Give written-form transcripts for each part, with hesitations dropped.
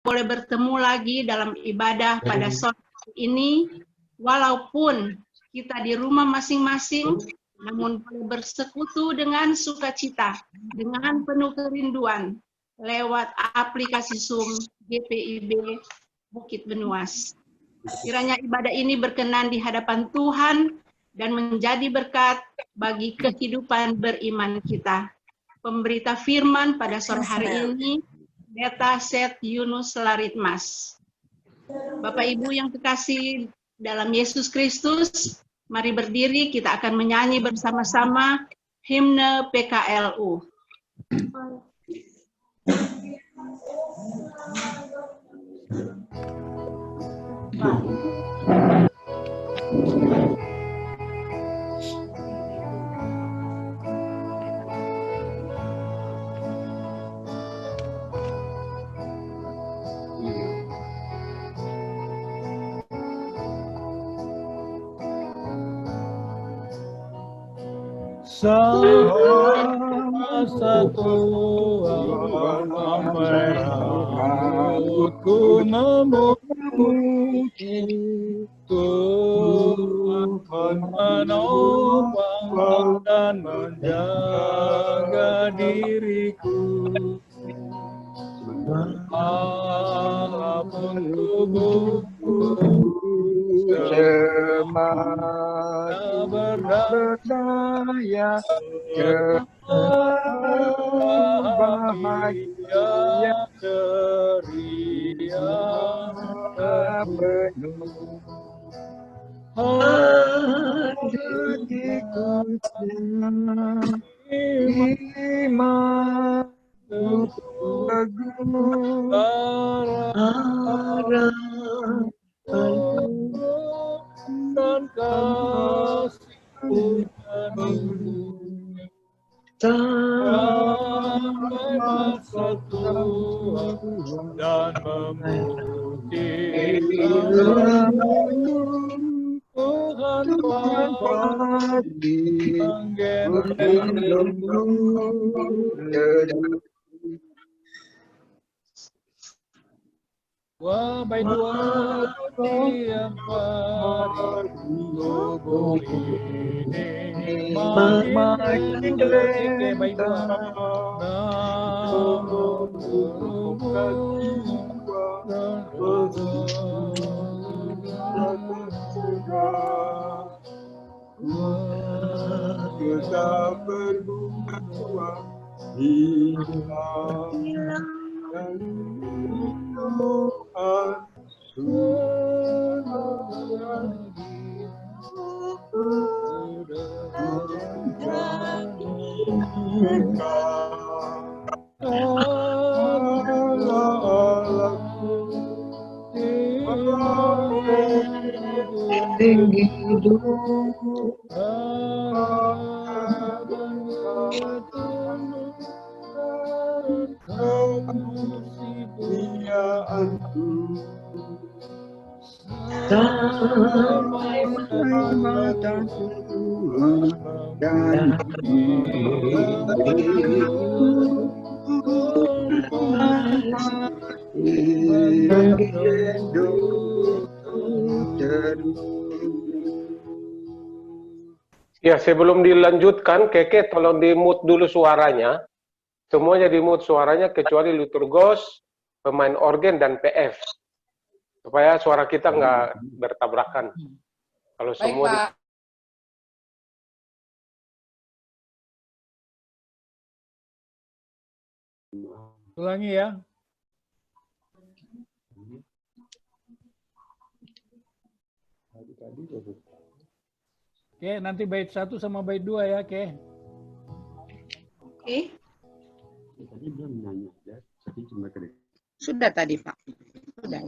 boleh bertemu lagi dalam ibadah pada sore hari ini, walaupun kita di rumah masing-masing, namun boleh bersekutu dengan sukacita, dengan penuh kerinduan, lewat aplikasi Zoom GPIB Bukit Benuas. Kiranya ibadah ini berkenan di hadapan Tuhan dan menjadi berkat bagi kehidupan beriman kita. Pemberita firman pada sore hari ini, Pendeta Seth Yunus Laritmas. Bapak Ibu yang kekasih dalam Yesus Kristus, mari berdiri, kita akan menyanyi bersama-sama himne PKLU. Sama satu sampai rambutku memuji Tuhan menopang dan menjaga diriku. Walaupun tubuhku semakin berdaya, bahagia ceria penuh. Hatiku iman teguh dan kasih sampai masa tua dan memuji Tuhan pasti wah, baik dua tiap hari tubuh ini makin detik baik dua namun kita berdua hilang sampai mataku dan ya, sebelum dilanjutkan, Keke tolong di-mute dulu suaranya. Semuanya di-mute suaranya kecuali liturgos, pemain organ dan PF. Supaya suara kita nggak bertabrakan. Kalau Baik, semua Pak. ulangi ya. Oke, nanti bait 1 sama bait 2 ya, Oke. Oke. Tadi belum nanya ya, tapi cuma kedek. Sudah tadi, Pak. Sudah.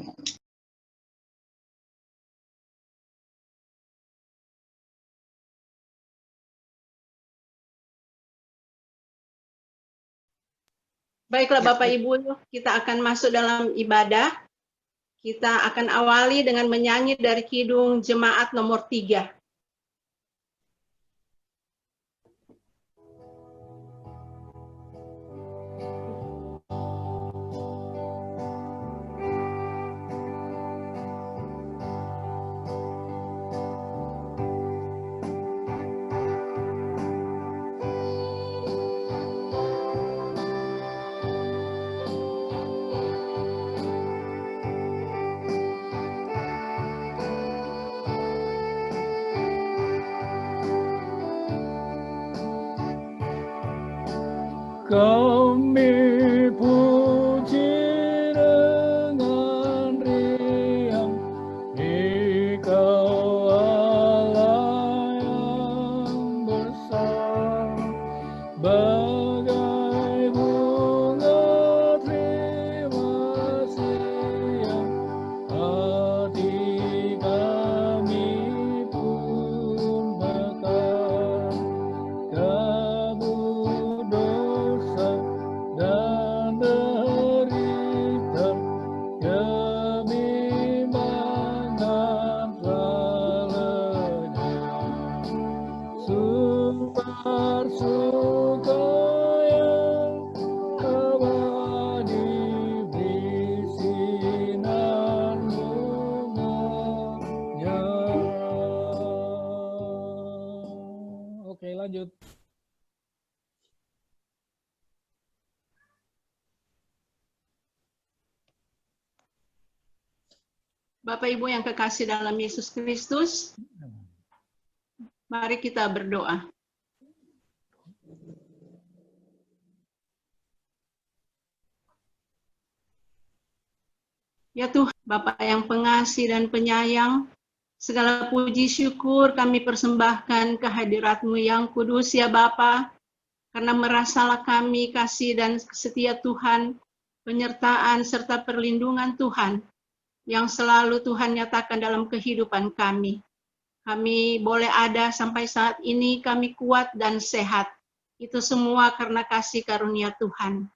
Baiklah Bapak Ibu, kita akan masuk dalam ibadah. Kita akan awali dengan menyanyi dari Kidung Jemaat nomor 3. Kami puji dengan riang Engkau Allah yang besar, bagai bunga terima siang, hati kami pun mekar. Kabut dosa dan derita, kebimbangan selamanya. Sukar suka yang abadi bisinan bunganya. Oke, lanjut. Bapak Ibu yang kekasih dalam Yesus Kristus, mari kita berdoa. Ya Tuhan, Bapa yang pengasih dan penyayang, segala puji syukur kami persembahkan kehadirat-Mu yang kudus ya Bapa, karena merasalah kami kasih dan setia Tuhan, penyertaan serta perlindungan Tuhan, yang selalu Tuhan nyatakan dalam kehidupan kami. Kami boleh ada sampai saat ini, kami kuat dan sehat. Itu semua karena kasih karunia Tuhan.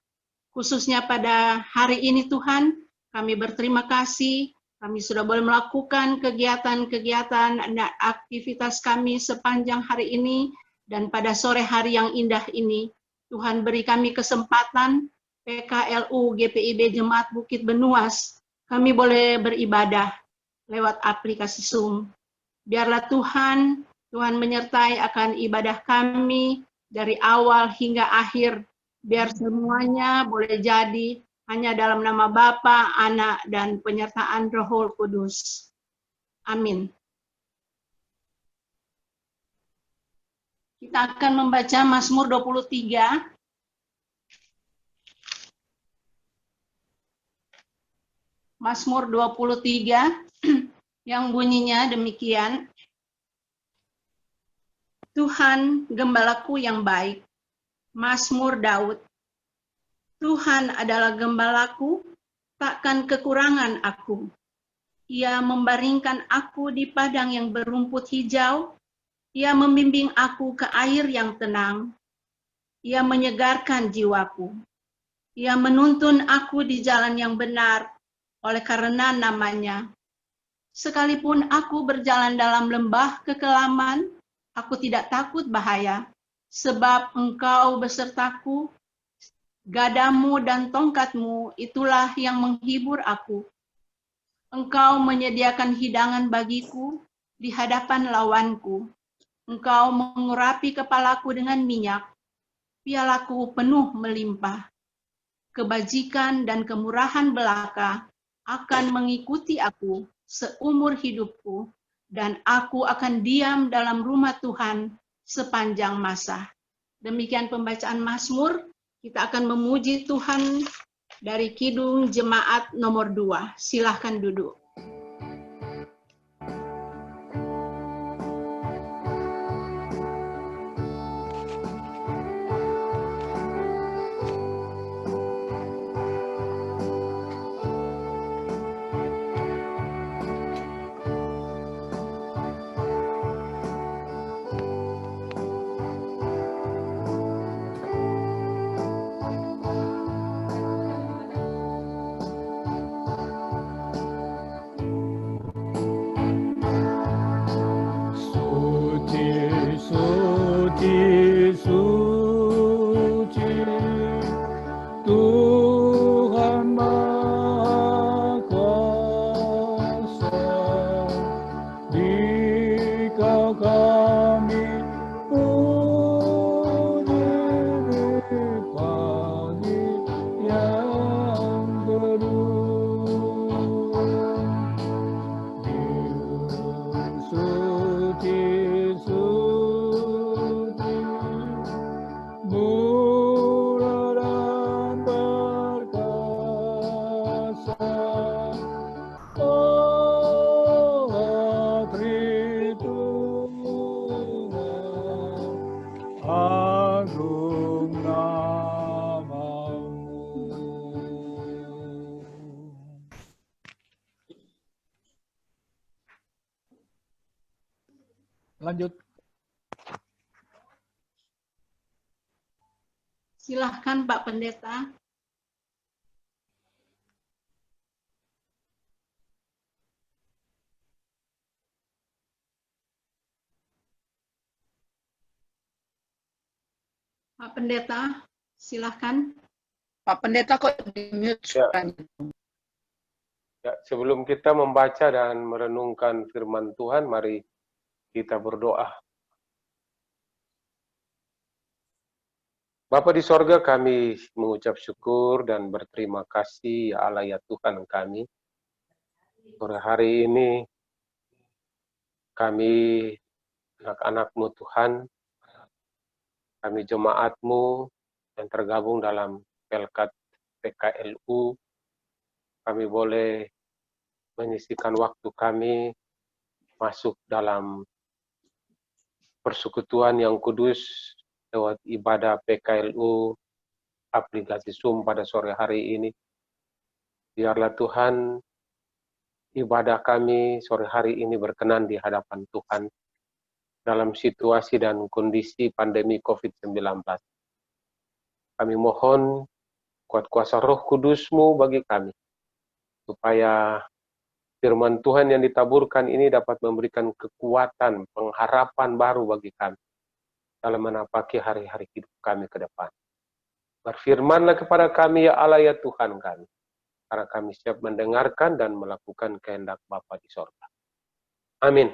Khususnya pada hari ini Tuhan, kami berterima kasih, kami sudah boleh melakukan kegiatan-kegiatan dan aktivitas kami sepanjang hari ini, dan pada sore hari yang indah ini, Tuhan beri kami kesempatan, PKLU GPIB Jemaat Bukit Benuas, kami boleh beribadah lewat aplikasi Zoom. Biarlah Tuhan menyertai akan ibadah kami dari awal hingga akhir. Biar semuanya boleh jadi hanya dalam nama Bapa, Anak, dan penyertaan Roh Kudus. Amin. Kita akan membaca Mazmur 23. Mazmur 23 yang bunyinya demikian. Tuhan gembalaku yang baik. Mazmur Daud. Tuhan adalah gembalaku, takkan kekurangan aku. Ia membaringkan aku di padang yang berumput hijau. Ia membimbing aku ke air yang tenang. Ia menyegarkan jiwaku. Ia menuntun aku di jalan yang benar oleh karena namanya. Sekalipun aku berjalan dalam lembah kekelaman, aku tidak takut bahaya, sebab Engkau besertaku, gadamu dan tongkatmu itulah yang menghibur aku. Engkau menyediakan hidangan bagiku di hadapan lawanku. Engkau mengurapi kepalaku dengan minyak, pialaku penuh melimpah. Kebajikan dan kemurahan belaka akan mengikuti aku seumur hidupku, dan aku akan diam dalam rumah Tuhan sepanjang masa. Demikian pembacaan Mazmur. Kita akan memuji Tuhan dari Kidung Jemaat nomor 2. Silahkan duduk. lanjut. Silahkan Pak Pendeta. Pak Pendeta, silahkan. Pak Pendeta kok di-mute suaranya? Ya, sebelum kita membaca dan merenungkan firman Tuhan, mari kita berdoa. Bapa di sorga, kami mengucap syukur dan berterima kasih, ya Allah, ya Tuhan kami. Sore hari ini, kami anak-anak-Mu Tuhan, kami jemaat-Mu yang tergabung dalam Pelkat PKLU, kami boleh menyisihkan waktu kami masuk dalam persekutuan yang kudus lewat ibadah PKLU aplikasi Zoom pada sore hari ini. Biarlah Tuhan, ibadah kami sore hari ini berkenan di hadapan Tuhan dalam situasi dan kondisi pandemi COVID-19. Kami mohon kuat kuasa Roh Kudus-Mu bagi kami, supaya firman Tuhan yang ditaburkan ini dapat memberikan kekuatan, pengharapan baru bagi kami dalam menapaki hari-hari hidup kami ke depan. Berfirmanlah kepada kami, ya Allah, ya Tuhan kami, karena kami siap mendengarkan dan melakukan kehendak Bapa di sorga. Amin.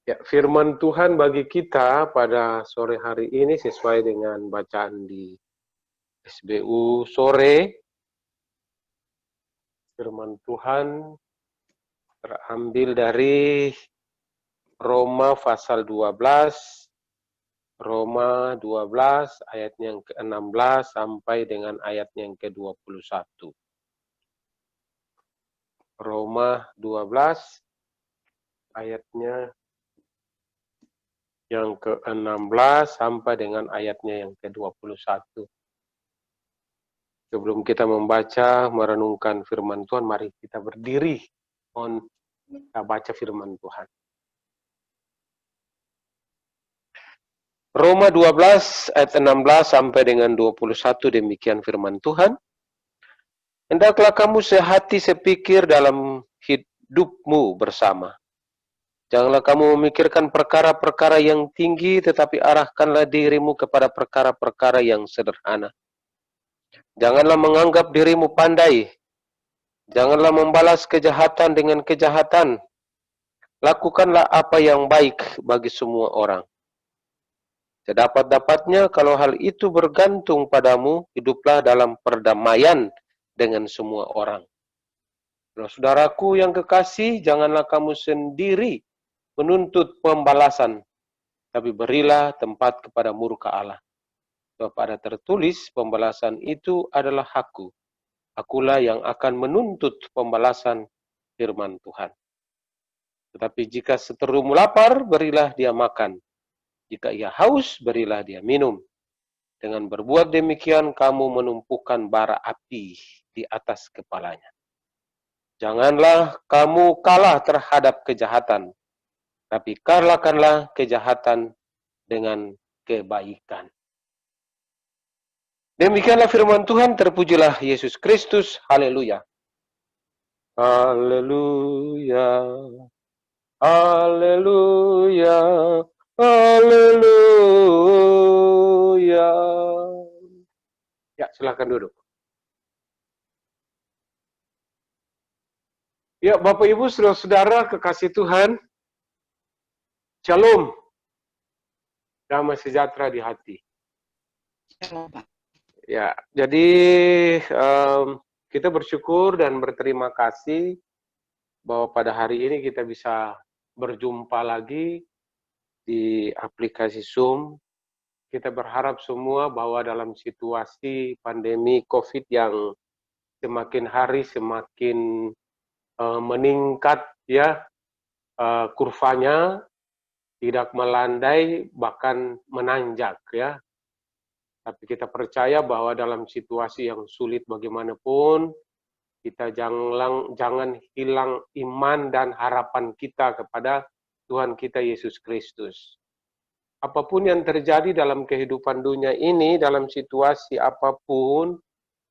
Ya, firman Tuhan bagi kita pada sore hari ini sesuai dengan bacaan di SBU sore. Firman Tuhan terambil dari Roma pasal 12, Roma 12 ayatnya yang ke-16 sampai dengan ayatnya yang ke-21. Roma 12 ayatnya yang ke-16 sampai dengan ayatnya yang ke-21. Sebelum kita membaca, merenungkan firman Tuhan, mari kita berdiri. Mohon kita baca firman Tuhan. Roma 12 ayat 16 sampai dengan 21, demikian firman Tuhan. Hendaklah kamu sehati sepikir dalam hidupmu bersama. Janganlah kamu memikirkan perkara-perkara yang tinggi, tetapi arahkanlah dirimu kepada perkara-perkara yang sederhana. Janganlah menganggap dirimu pandai. Janganlah membalas kejahatan dengan kejahatan. Lakukanlah apa yang baik bagi semua orang. Sedapat-dapatnya, kalau hal itu bergantung padamu, hiduplah dalam perdamaian dengan semua orang. Saudaraku yang kekasih, janganlah kamu sendiri menuntut pembalasan, tapi berilah tempat kepada murka Allah. Sebab ada tertulis, pembalasan itu adalah hakku. Akulah yang akan menuntut pembalasan, firman Tuhan. Tetapi jika seterumu lapar, berilah dia makan. Jika ia haus, berilah dia minum. Dengan berbuat demikian, kamu menumpukan bara api di atas kepalanya. Janganlah kamu kalah terhadap kejahatan, tapi kalahkanlah kejahatan dengan kebaikan. Demikianlah firman Tuhan, terpujilah Yesus Kristus. Haleluya. Haleluya. Haleluya. Haleluya. Ya, silakan duduk. Ya, Bapak Ibu, saudara-saudara kekasih Tuhan, Shalom. Damai sejahtera di hati. Shalom, Pak. Ya, jadi kita bersyukur dan berterima kasih bahwa pada hari ini kita bisa berjumpa lagi di aplikasi Zoom. Kita berharap semua bahwa dalam situasi pandemi COVID yang semakin hari semakin meningkat, ya, kurvanya tidak melandai bahkan menanjak, ya. Tapi kita percaya bahwa dalam situasi yang sulit bagaimanapun, Kita jangan hilang iman dan harapan kita kepada Tuhan kita Yesus Kristus. Apapun yang terjadi dalam kehidupan dunia ini, dalam situasi apapun,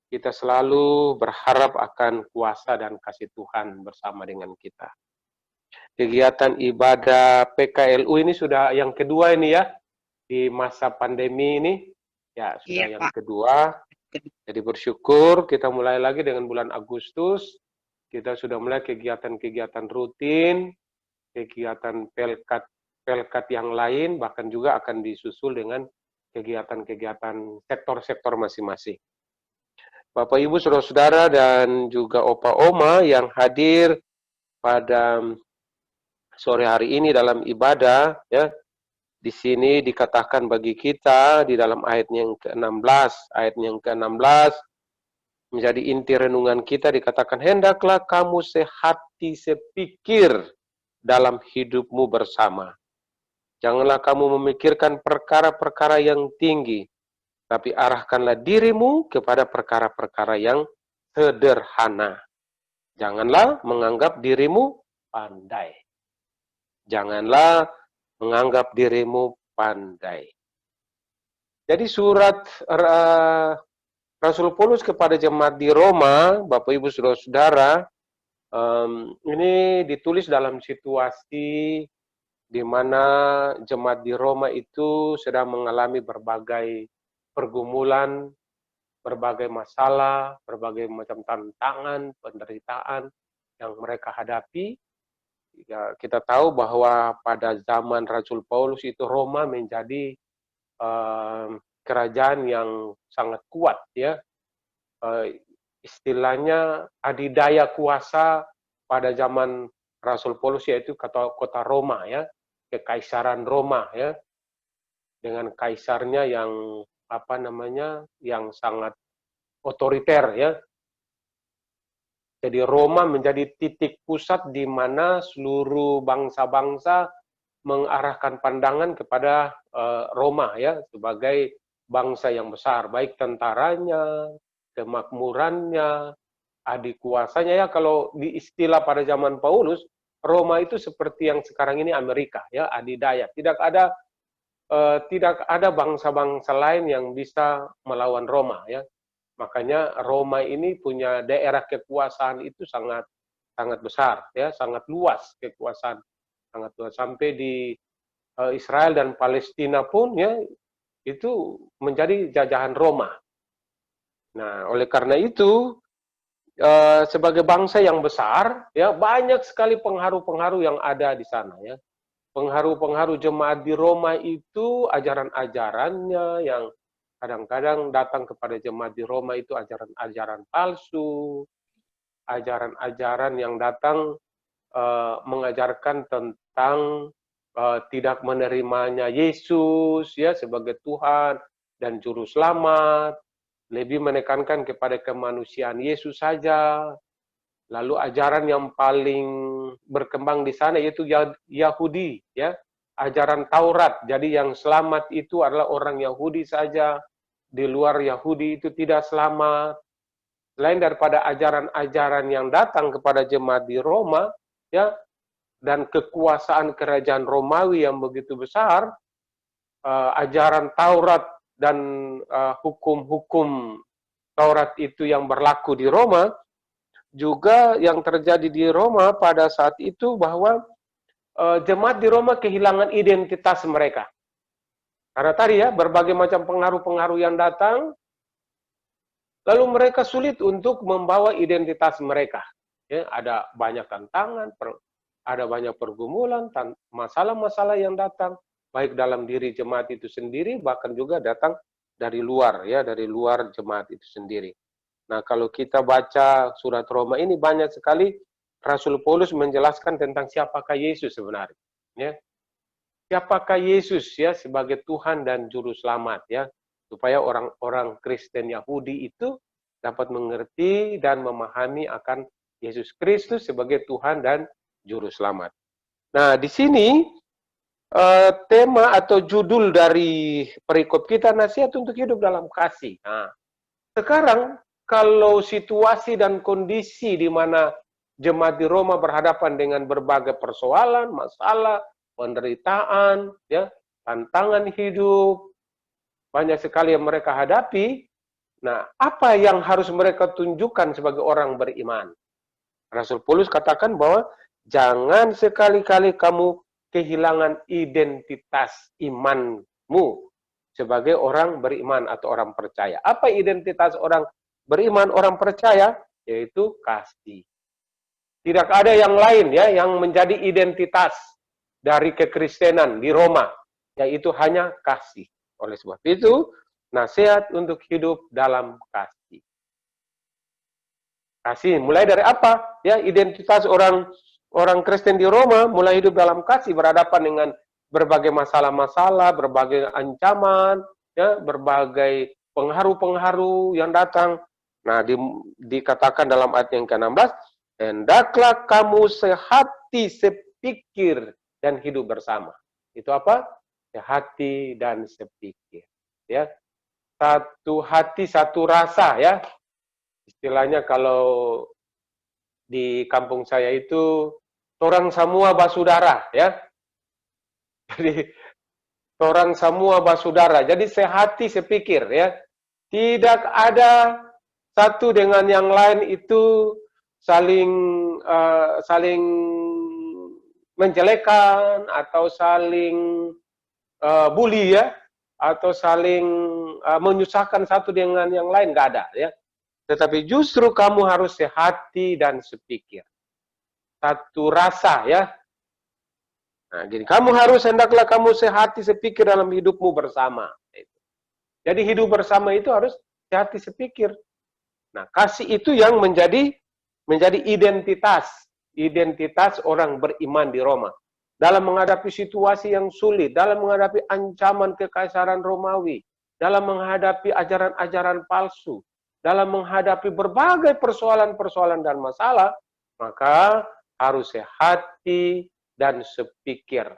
kita selalu berharap akan kuasa dan kasih Tuhan bersama dengan kita. Kegiatan ibadah PKLU ini sudah yang kedua ini ya, di masa pandemi ini. Ya, sudah Iya, yang Pak. kedua. Jadi bersyukur kita mulai lagi dengan bulan Agustus. Kita sudah mulai kegiatan-kegiatan rutin, kegiatan pelkat yang lain, bahkan juga akan disusul dengan kegiatan-kegiatan sektor-sektor masing-masing. Bapak, Ibu, Saudara-saudara, dan juga Opa-Oma yang hadir pada sore hari ini dalam ibadah, ya, di sini dikatakan bagi kita di dalam ayat yang ke-16, menjadi inti renungan kita dikatakan, hendaklah kamu sehati sepikir dalam hidupmu bersama. Janganlah kamu memikirkan perkara-perkara yang tinggi, tapi arahkanlah dirimu kepada perkara-perkara yang sederhana. Janganlah menganggap dirimu pandai. Janganlah menganggap dirimu pandai. Jadi surat Rasul Paulus kepada jemaat di Roma, Bapak Ibu Saudara-saudara, ini ditulis dalam situasi di mana jemaat di Roma itu sedang mengalami berbagai pergumulan, berbagai masalah, berbagai macam tantangan, penderitaan yang mereka hadapi. Ya, kita tahu bahwa pada zaman Rasul Paulus itu Roma menjadi kerajaan yang sangat kuat, ya. Istilahnya adidaya kuasa pada zaman Rasul Paulus yaitu kota Roma, ya, kekaisaran Roma, ya, dengan kaisarnya yang yang sangat otoriter, ya. Jadi Roma menjadi titik pusat di mana seluruh bangsa-bangsa mengarahkan pandangan kepada Roma, ya, sebagai bangsa yang besar, baik tentaranya, kemakmurannya, adik kuasanya, ya. Kalau di istilah pada zaman Paulus, Roma itu seperti yang sekarang ini Amerika, ya, adidaya. Tidak ada bangsa-bangsa lain yang bisa melawan Roma, ya. Makanya Roma ini punya daerah kekuasaan itu sangat besar, ya, sangat luas kekuasaan, sangat luas, sampai di Israel dan Palestina pun, ya, itu menjadi jajahan Roma. Nah, oleh karena itu sebagai bangsa yang besar, ya, banyak sekali pengaruh-pengaruh yang ada di sana, ya. Pengaruh-pengaruh jemaat di Roma itu ajaran-ajarannya yang kadang-kadang datang kepada jemaat di Roma itu ajaran-ajaran palsu, ajaran-ajaran yang datang mengajarkan tentang tidak menerimanya Yesus, ya, sebagai Tuhan dan Juru Selamat, lebih menekankan kepada kemanusiaan Yesus saja. Lalu ajaran yang paling berkembang di sana yaitu Yahudi, ya, ajaran Taurat. Jadi yang selamat itu adalah orang Yahudi saja, di luar Yahudi itu tidak selamat. Selain daripada ajaran-ajaran yang datang kepada jemaat di Roma, ya, dan kekuasaan kerajaan Romawi yang begitu besar, ajaran Taurat dan hukum-hukum Taurat itu yang berlaku di Roma, juga yang terjadi di Roma pada saat itu bahwa jemaat di Roma kehilangan identitas mereka. Karena tadi, ya, berbagai macam pengaruh-pengaruh yang datang, lalu mereka sulit untuk membawa identitas mereka. Ya, ada banyak tantangan, ada banyak pergumulan, masalah-masalah yang datang, baik dalam diri jemaat itu sendiri, bahkan juga datang dari luar, ya, dari luar jemaat itu sendiri. Nah, kalau kita baca surat Roma ini banyak sekali Rasul Paulus menjelaskan tentang siapakah Yesus sebenarnya, ya. Siapakah Yesus, ya, sebagai Tuhan dan Juru Selamat, ya, supaya orang-orang Kristen Yahudi itu dapat mengerti dan memahami akan Yesus Kristus sebagai Tuhan dan Juru Selamat. Nah, di sini tema atau judul dari perikop kita, nasihat untuk hidup dalam kasih. Nah, sekarang kalau situasi dan kondisi di mana jemaat di Roma berhadapan dengan berbagai persoalan, masalah, penderitaan, ya, tantangan hidup, banyak sekali yang mereka hadapi. Nah, apa yang harus mereka tunjukkan sebagai orang beriman? Rasul Paulus katakan bahwa jangan sekali-kali kamu kehilangan identitas imanmu sebagai orang beriman atau orang percaya. Apa identitas orang beriman, orang percaya? Yaitu kasih. Tidak ada yang lain ya yang menjadi identitas dari kekristenan di Roma, yaitu hanya kasih. Oleh sebab itu, nasihat untuk hidup dalam kasih. Kasih mulai dari apa? Ya, identitas orang Kristen di Roma mulai hidup dalam kasih, berhadapan dengan berbagai masalah-masalah, berbagai ancaman, ya, berbagai pengaruh-pengaruh yang datang. Nah, dikatakan dalam ayat yang ke-16, hendaklah kamu sehati, sepikir, dan hidup bersama. Itu apa? Sehati dan sepikir. Ya, satu hati, satu rasa, ya. Istilahnya kalau di kampung saya itu, orang semua basudara, ya. Jadi, orang semua basudara. Jadi sehati, sepikir, ya. Tidak ada satu dengan yang lain itu saling menjelekkan atau saling bully, ya, atau saling menyusahkan satu dengan yang lain, nggak ada, ya. Tetapi justru kamu harus sehati dan sepikir, satu rasa, ya. Nah, gini, hendaklah kamu sehati sepikir dalam hidupmu bersama. Jadi hidup bersama itu harus sehati sepikir. Nah, kasih itu yang menjadi identitas orang beriman di Roma. Dalam menghadapi situasi yang sulit, dalam menghadapi ancaman kekaisaran Romawi, dalam menghadapi ajaran-ajaran palsu, dalam menghadapi berbagai persoalan-persoalan dan masalah, maka harus sehati dan sepikir.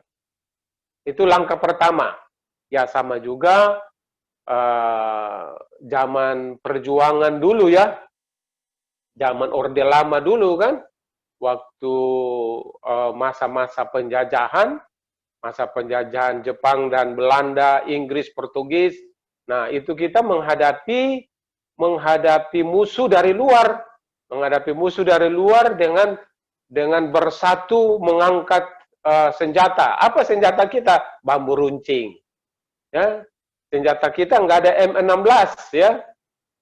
Itu langkah pertama. Ya, sama juga zaman perjuangan dulu, ya. Zaman Orde Lama dulu kan, waktu masa-masa penjajahan, masa penjajahan Jepang dan Belanda, Inggris, Portugis. Nah, itu kita menghadapi musuh dari luar, dengan bersatu mengangkat senjata. Apa senjata kita? Bambu runcing. Ya, senjata kita nggak ada M16, ya,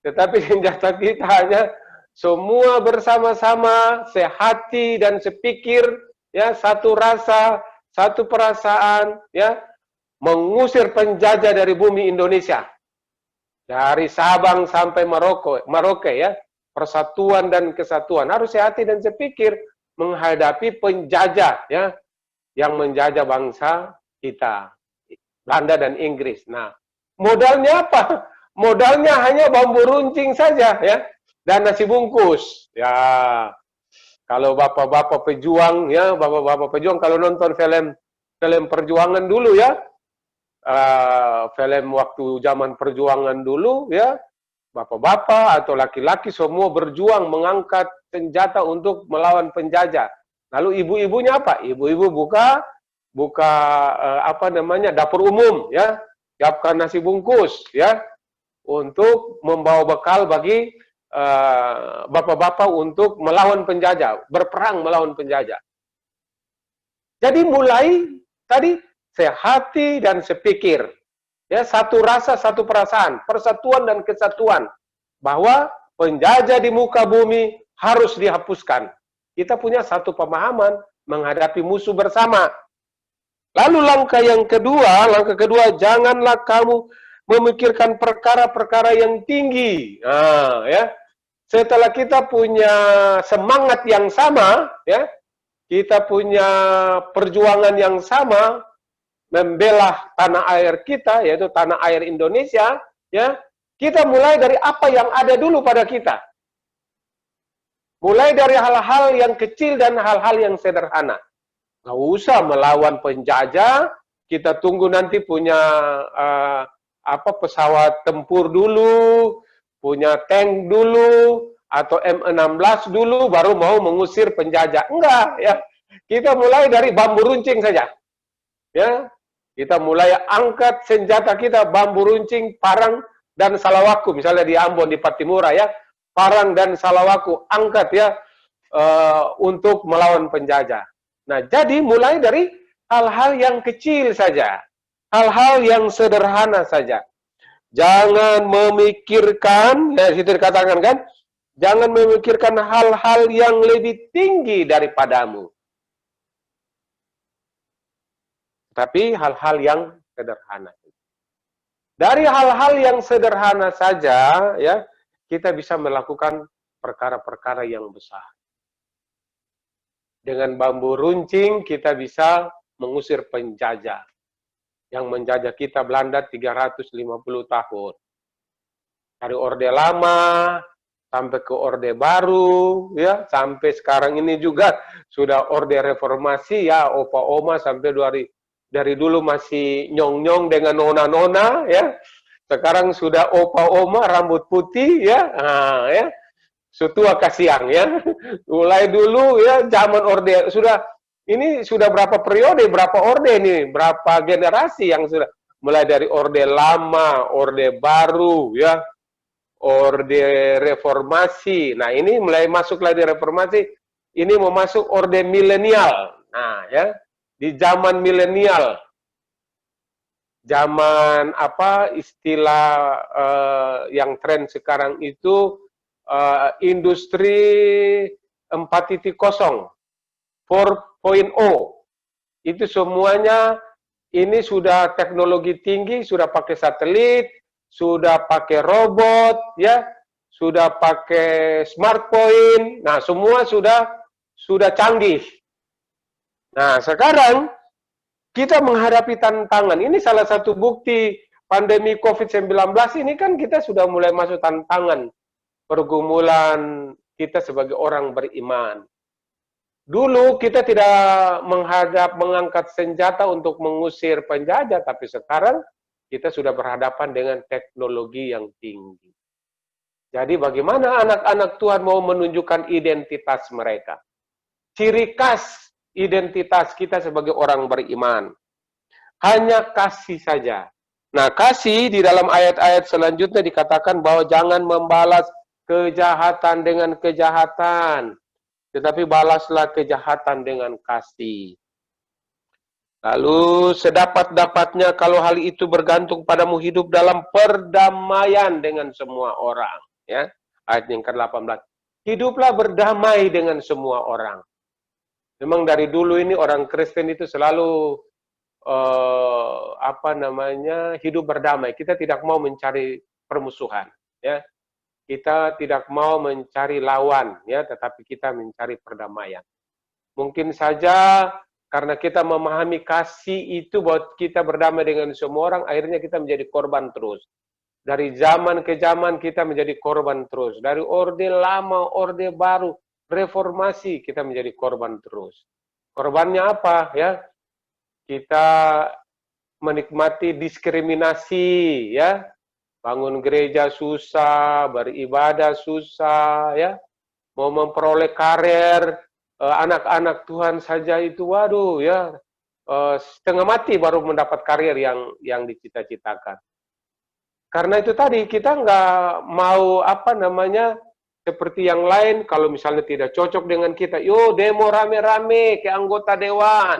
tetapi senjata kita hanya semua bersama-sama, sehati dan sepikir, ya, satu rasa, satu perasaan, ya, mengusir penjajah dari bumi Indonesia. Dari Sabang sampai Merauke, ya, persatuan dan kesatuan. Harus sehati dan sepikir menghadapi penjajah, ya, yang menjajah bangsa kita, Belanda dan Inggris. Nah, modalnya apa? Modalnya hanya bambu runcing saja, ya, dan nasi bungkus. Ya, kalau bapak-bapak pejuang, ya, bapak-bapak pejuang kalau nonton film perjuangan dulu, ya, film waktu zaman perjuangan dulu, ya, bapak-bapak atau laki-laki semua berjuang mengangkat senjata untuk melawan penjajah. Lalu ibu-ibunya apa? Ibu-ibu buka dapur umum, ya, siapkan nasi bungkus, ya, untuk membawa bekal bagi bapak-bapak untuk melawan penjajah, berperang melawan penjajah. Jadi mulai tadi sehati dan sepikir, ya, satu rasa, satu perasaan, persatuan dan kesatuan, bahwa penjajah di muka bumi harus dihapuskan. Kita punya satu pemahaman menghadapi musuh bersama. Lalu langkah kedua, janganlah kamu memikirkan perkara-perkara yang tinggi. Nah, ya, setelah kita punya semangat yang sama, ya, kita punya perjuangan yang sama, membela tanah air kita, yaitu tanah air Indonesia, ya, kita mulai dari apa yang ada dulu pada kita. Mulai dari hal-hal yang kecil dan hal-hal yang sederhana. Nggak usah melawan penjajah, kita tunggu nanti punya pesawat tempur dulu, punya tank dulu, atau M16 dulu, baru mau mengusir penjajah. Enggak, ya. Kita mulai dari bambu runcing saja. Ya, kita mulai angkat senjata kita, bambu runcing, parang, dan salawaku. Misalnya di Ambon, di Patimura, ya. Parang dan salawaku, angkat ya, untuk melawan penjajah. Nah, jadi mulai dari hal-hal yang kecil saja. Hal-hal yang sederhana saja. Jangan memikirkan, ya situ dikatakan kan, jangan memikirkan hal-hal yang lebih tinggi daripadamu. Tapi hal-hal yang sederhana. Dari hal-hal yang sederhana saja, ya, kita bisa melakukan perkara-perkara yang besar. Dengan bambu runcing kita bisa mengusir penjajah yang menjajah kita Belanda 350 tahun. Dari Orde Lama sampai ke Orde Baru, ya, sampai sekarang ini juga sudah Orde Reformasi, ya, opa oma sampai dari dulu masih nyong-nyong dengan nona-nona, ya. Sekarang sudah opa oma rambut putih, ya. Nah, ya. Sutua kasiang, ya. Mulai dulu, ya, zaman Orde sudah. Ini sudah berapa periode, berapa orde nih, berapa generasi yang sudah. Mulai dari Orde Lama, Orde Baru, ya, Orde Reformasi. Nah, ini mulai masuk lagi Reformasi, ini mau masuk Orde Milenial. Nah, ya, di zaman milenial, zaman apa istilah yang tren sekarang itu, industri 4.0, 4.0, itu semuanya ini sudah teknologi tinggi, sudah pakai satelit, sudah pakai robot, ya, sudah pakai smartphone. Nah, semua sudah canggih. Nah, sekarang kita menghadapi tantangan. Ini salah satu bukti pandemi COVID-19 ini kan kita sudah mulai masuk tantangan pergumulan kita sebagai orang beriman. Dulu kita tidak mengangkat senjata untuk mengusir penjajah, tapi sekarang kita sudah berhadapan dengan teknologi yang tinggi. Jadi bagaimana anak-anak Tuhan mau menunjukkan identitas mereka? Ciri khas identitas kita sebagai orang beriman. Hanya kasih saja. Nah, kasih di dalam ayat-ayat selanjutnya dikatakan bahwa jangan membalas kejahatan dengan kejahatan, tetapi balaslah kejahatan dengan kasih. Lalu sedapat-dapatnya kalau hal itu bergantung padamu, hidup dalam perdamaian dengan semua orang. Ya, ayat yang ke-18. Hiduplah berdamai dengan semua orang. Memang dari dulu ini orang Kristen itu selalu hidup berdamai. Kita tidak mau mencari permusuhan. Ya, kita tidak mau mencari lawan, ya, tetapi kita mencari perdamaian. Mungkin saja karena kita memahami kasih itu buat kita berdamai dengan semua orang, akhirnya kita menjadi korban terus. Dari zaman ke zaman kita menjadi korban terus. Dari Orde Lama, Orde Baru, Reformasi, kita menjadi korban terus. Korbannya apa? Ya, kita menikmati diskriminasi, ya. Bangun gereja susah, beribadah susah, ya. Mau memperoleh karir, anak-anak Tuhan saja itu, waduh, ya, setengah mati baru mendapat karir yang dicita-citakan. Karena itu tadi kita nggak mau seperti yang lain. Kalau misalnya tidak cocok dengan kita, yo demo rame-rame ke anggota dewan,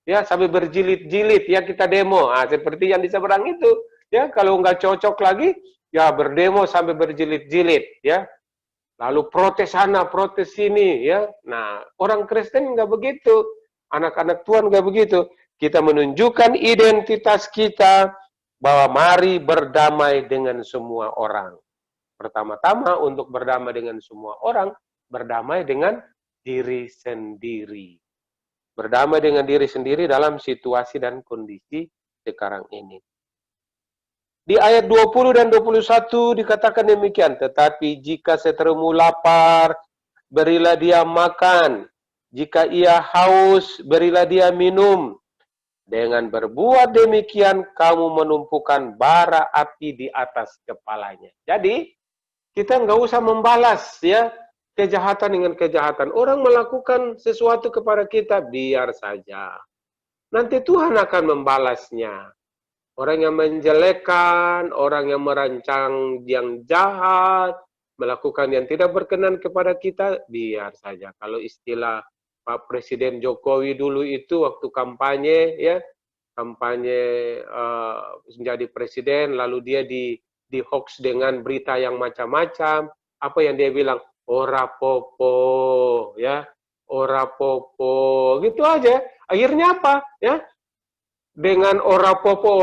ya, sampai berjilid-jilid, ya, kita demo. Nah, seperti yang di seberang itu. Ya, kalau nggak cocok lagi, ya berdemo sampai berjilid-jilid, ya. Lalu protes sana, protes sini, ya. Nah, orang Kristen nggak begitu. Anak-anak Tuhan nggak begitu. Kita menunjukkan identitas kita bahwa mari berdamai dengan semua orang. Pertama-tama untuk berdamai dengan semua orang, berdamai dengan diri sendiri. Berdamai dengan diri sendiri dalam situasi dan kondisi sekarang ini. Di ayat 20 dan 21 dikatakan demikian, tetapi jika seterumu lapar, berilah dia makan. Jika ia haus, berilah dia minum. Dengan berbuat demikian, kamu menumpukan bara api di atas kepalanya. Jadi, kita nggak usah membalas ya kejahatan dengan kejahatan. Orang melakukan sesuatu kepada kita, biar saja. Nanti Tuhan akan membalasnya. Orang yang menjelekkan, orang yang merancang yang jahat, melakukan yang tidak berkenan kepada kita, biar saja. Kalau istilah Pak Presiden Jokowi dulu itu waktu kampanye, ya, kampanye menjadi presiden, lalu dia di hoax dengan berita yang macam-macam. Apa yang dia bilang? Ora popo, ya, ora popo, gitu aja. Akhirnya apa? Ya, dengan ora popo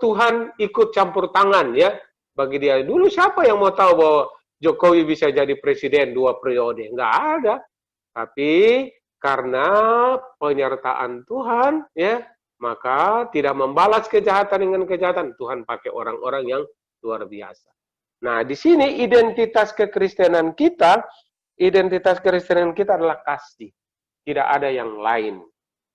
Tuhan ikut campur tangan ya bagi dia. Dulu siapa yang mau tahu bahwa Jokowi bisa jadi presiden 2 periode? Nggak ada. Tapi karena penyertaan Tuhan ya, maka tidak membalas kejahatan dengan kejahatan. Tuhan pakai orang-orang yang luar biasa. Nah, di sini identitas kekristenan kita adalah kasih. Tidak ada yang lain.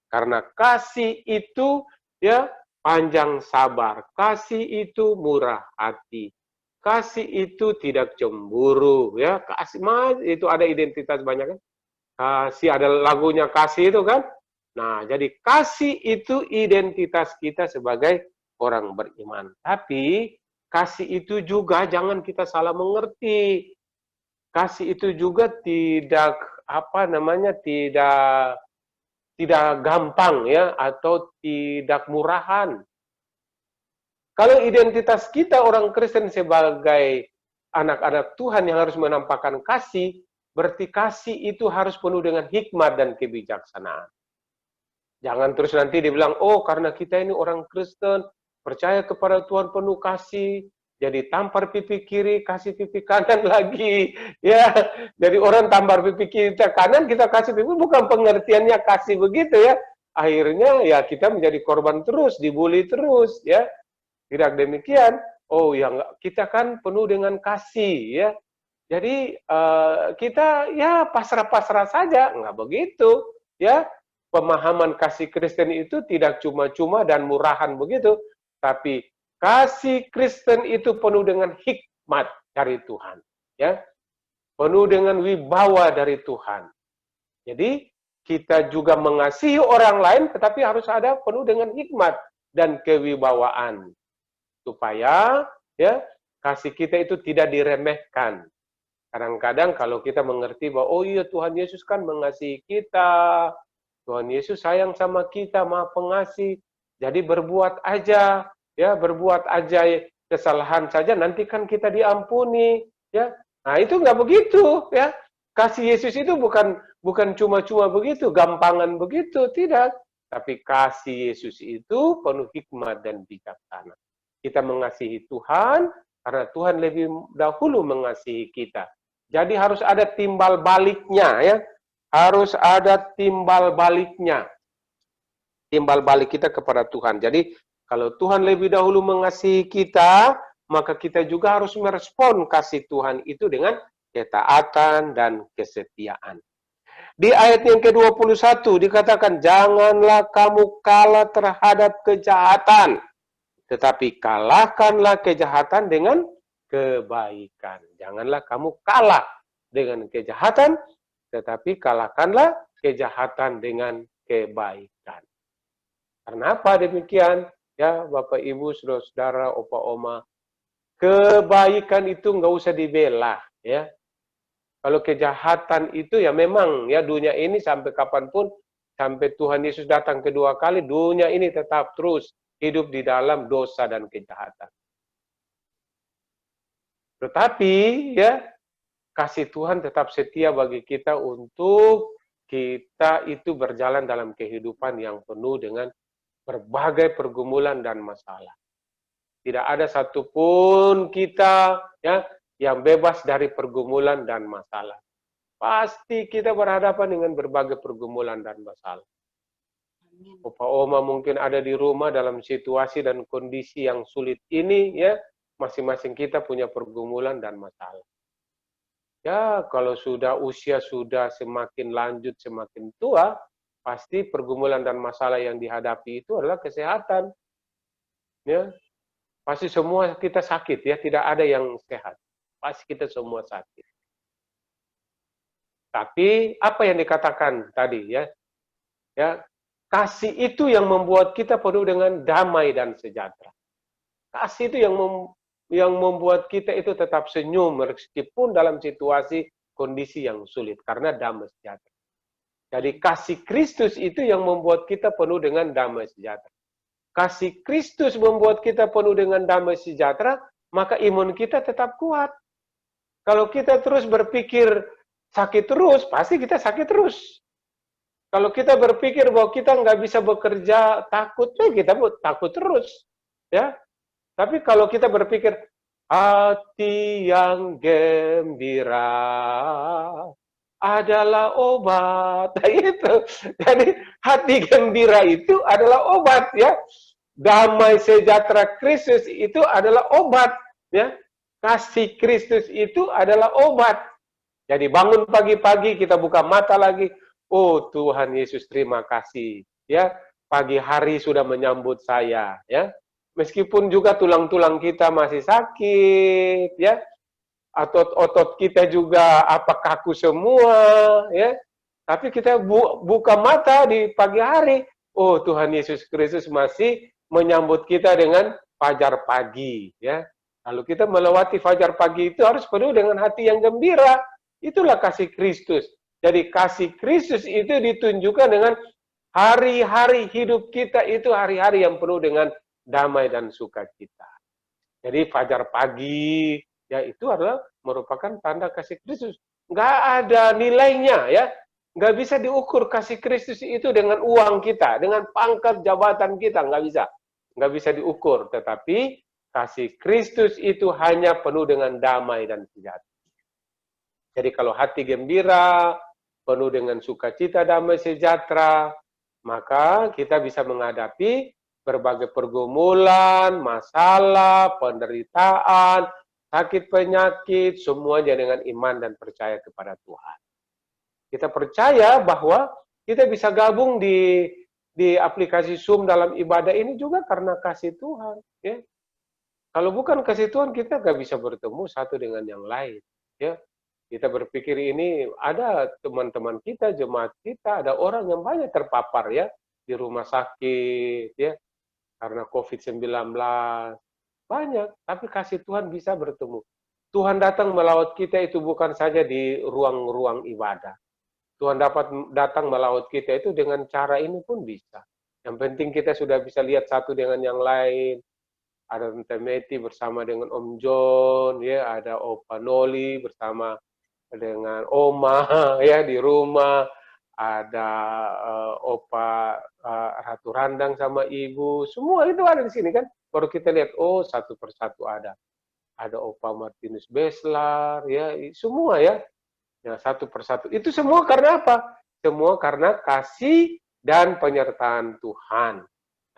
Karena kasih itu ya panjang sabar, kasih itu murah hati, kasih itu tidak cemburu, ya kasih itu ada identitas banyak kan, kasih ada lagunya kasih itu kan. Nah jadi kasih itu identitas kita sebagai orang beriman. Tapi kasih itu juga jangan kita salah mengerti. Kasih itu juga tidak tidak gampang ya atau tidak murahan. Kalau identitas kita orang Kristen sebagai anak-anak Tuhan yang harus menampakkan kasih, berarti kasih itu harus penuh dengan hikmat dan kebijaksanaan. Jangan terus nanti dibilang, oh karena kita ini orang Kristen, percaya kepada Tuhan penuh kasih, jadi tampar pipi kiri, kasih pipi kanan lagi. Ya, jadi orang tampar pipi kita kanan, kita kasih pipi, bukan pengertiannya kasih begitu ya. Akhirnya ya kita menjadi korban terus, dibully terus ya. Tidak demikian. Oh ya, kita kan penuh dengan kasih ya. Jadi kita ya pasrah-pasrah saja, nggak begitu ya. Pemahaman kasih Kristen itu tidak cuma-cuma dan murahan begitu, tapi kasih Kristen itu penuh dengan hikmat dari Tuhan, ya, penuh dengan wibawa dari Tuhan. Jadi kita juga mengasihi orang lain, tetapi harus ada penuh dengan hikmat dan kewibawaan, supaya ya kasih kita itu tidak diremehkan. Kadang-kadang kalau kita mengerti bahwa oh iya Tuhan Yesus kan mengasihi kita, Tuhan Yesus sayang sama kita, Maha Pengasih, jadi berbuat aja. Ya, berbuat aja kesalahan saja, nanti kan kita diampuni, ya. Nah, itu nggak begitu, ya. Kasih Yesus itu bukan cuma-cuma begitu, gampangan begitu, tidak. Tapi kasih Yesus itu penuh hikmat dan bijaksana. Kita mengasihi Tuhan, karena Tuhan lebih dahulu mengasihi kita. Jadi harus ada timbal baliknya, ya. Harus ada timbal baliknya. Timbal balik kita kepada Tuhan. Jadi, kalau Tuhan lebih dahulu mengasihi kita, maka kita juga harus merespon kasih Tuhan itu dengan ketaatan dan kesetiaan. Di ayat yang ke-21 dikatakan, janganlah kamu kalah terhadap kejahatan, tetapi kalahkanlah kejahatan dengan kebaikan. Janganlah kamu kalah dengan kejahatan, tetapi kalahkanlah kejahatan dengan kebaikan. Karena apa demikian? Ya, Bapak, Ibu, saudara-saudara, opa, oma, kebaikan itu nggak usah dibela, ya. Kalau kejahatan itu ya memang ya dunia ini sampai kapanpun, sampai Tuhan Yesus datang kedua kali, dunia ini tetap terus hidup di dalam dosa dan kejahatan. Tetapi ya kasih Tuhan tetap setia bagi kita untuk kita itu berjalan dalam kehidupan yang penuh dengan berbagai pergumulan dan masalah. Tidak ada satupun kita ya yang bebas dari pergumulan dan masalah. Pasti kita berhadapan dengan berbagai pergumulan dan masalah. Opa oma mungkin ada di rumah dalam situasi dan kondisi yang sulit ini ya, masing-masing kita punya pergumulan dan masalah. Ya, kalau usia sudah semakin lanjut, semakin tua, pasti pergumulan dan masalah yang dihadapi itu adalah kesehatan. Ya, pasti semua kita sakit ya, tidak ada yang sehat. Pasti kita semua sakit. Tapi apa yang dikatakan tadi ya? Ya, kasih itu yang membuat kita penuh dengan damai dan sejahtera. Kasih itu yang membuat kita itu tetap senyum meskipun dalam situasi kondisi yang sulit karena damai sejahtera. Jadi kasih Kristus itu yang membuat kita penuh dengan damai sejahtera. Kasih Kristus membuat kita penuh dengan damai sejahtera, maka imun kita tetap kuat. Kalau kita terus berpikir sakit terus, pasti kita sakit terus. Kalau kita berpikir bahwa kita nggak bisa bekerja, takut, kita takut terus. Ya. Tapi kalau kita berpikir, hati yang gembira adalah obat. Nah, itu. Jadi hati gembira itu adalah obat, ya. Damai sejahtera Kristus itu adalah obat, ya. Kasih Kristus itu adalah obat. Jadi bangun pagi-pagi kita buka mata lagi, oh Tuhan Yesus terima kasih, ya. Pagi hari sudah menyambut saya, ya. Meskipun juga tulang-tulang kita masih sakit, ya. Otot-otot kita juga kaku semua, ya. Tapi kita buka mata di pagi hari, oh Tuhan Yesus Kristus masih menyambut kita dengan fajar pagi, ya. Lalu kita melewati fajar pagi itu harus penuh dengan hati yang gembira. Itulah kasih Kristus. Jadi kasih Kristus itu ditunjukkan dengan hari-hari hidup kita itu hari-hari yang penuh dengan damai dan sukacita. Jadi fajar pagi ya itu adalah merupakan tanda kasih Kristus. Nggak ada nilainya, ya. Nggak bisa diukur kasih Kristus itu dengan uang kita, dengan pangkat jabatan kita, nggak bisa. Nggak bisa diukur, tetapi kasih Kristus itu hanya penuh dengan damai dan sejahtera. Jadi kalau hati gembira, penuh dengan sukacita, damai, sejahtera, maka kita bisa menghadapi berbagai pergumulan, masalah, penderitaan, sakit penyakit, semuanya dengan iman dan percaya kepada Tuhan. Kita percaya bahwa kita bisa gabung di aplikasi Zoom dalam ibadah ini juga karena kasih Tuhan. Ya. Kalau bukan kasih Tuhan, kita nggak bisa bertemu satu dengan yang lain. Ya. Kita berpikir ini ada teman-teman kita, jemaat kita, ada orang yang banyak terpapar ya di rumah sakit ya karena COVID-19. Banyak, tapi kasih Tuhan bisa bertemu. Tuhan datang melawat kita itu bukan saja di ruang-ruang ibadah. Tuhan datang melawat kita itu dengan cara ini pun bisa. Yang penting kita sudah bisa lihat satu dengan yang lain. Ada Tante Meti bersama dengan Om John, ya, ada Opa Noli bersama dengan Oma ya di rumah, ada Opa Ratu Randang sama Ibu, semua itu ada di sini kan. Baru kita lihat, oh satu persatu ada Opa Martinus Beslar, ya semua ya, satu persatu. Itu semua karena apa? Semua karena kasih dan penyertaan Tuhan.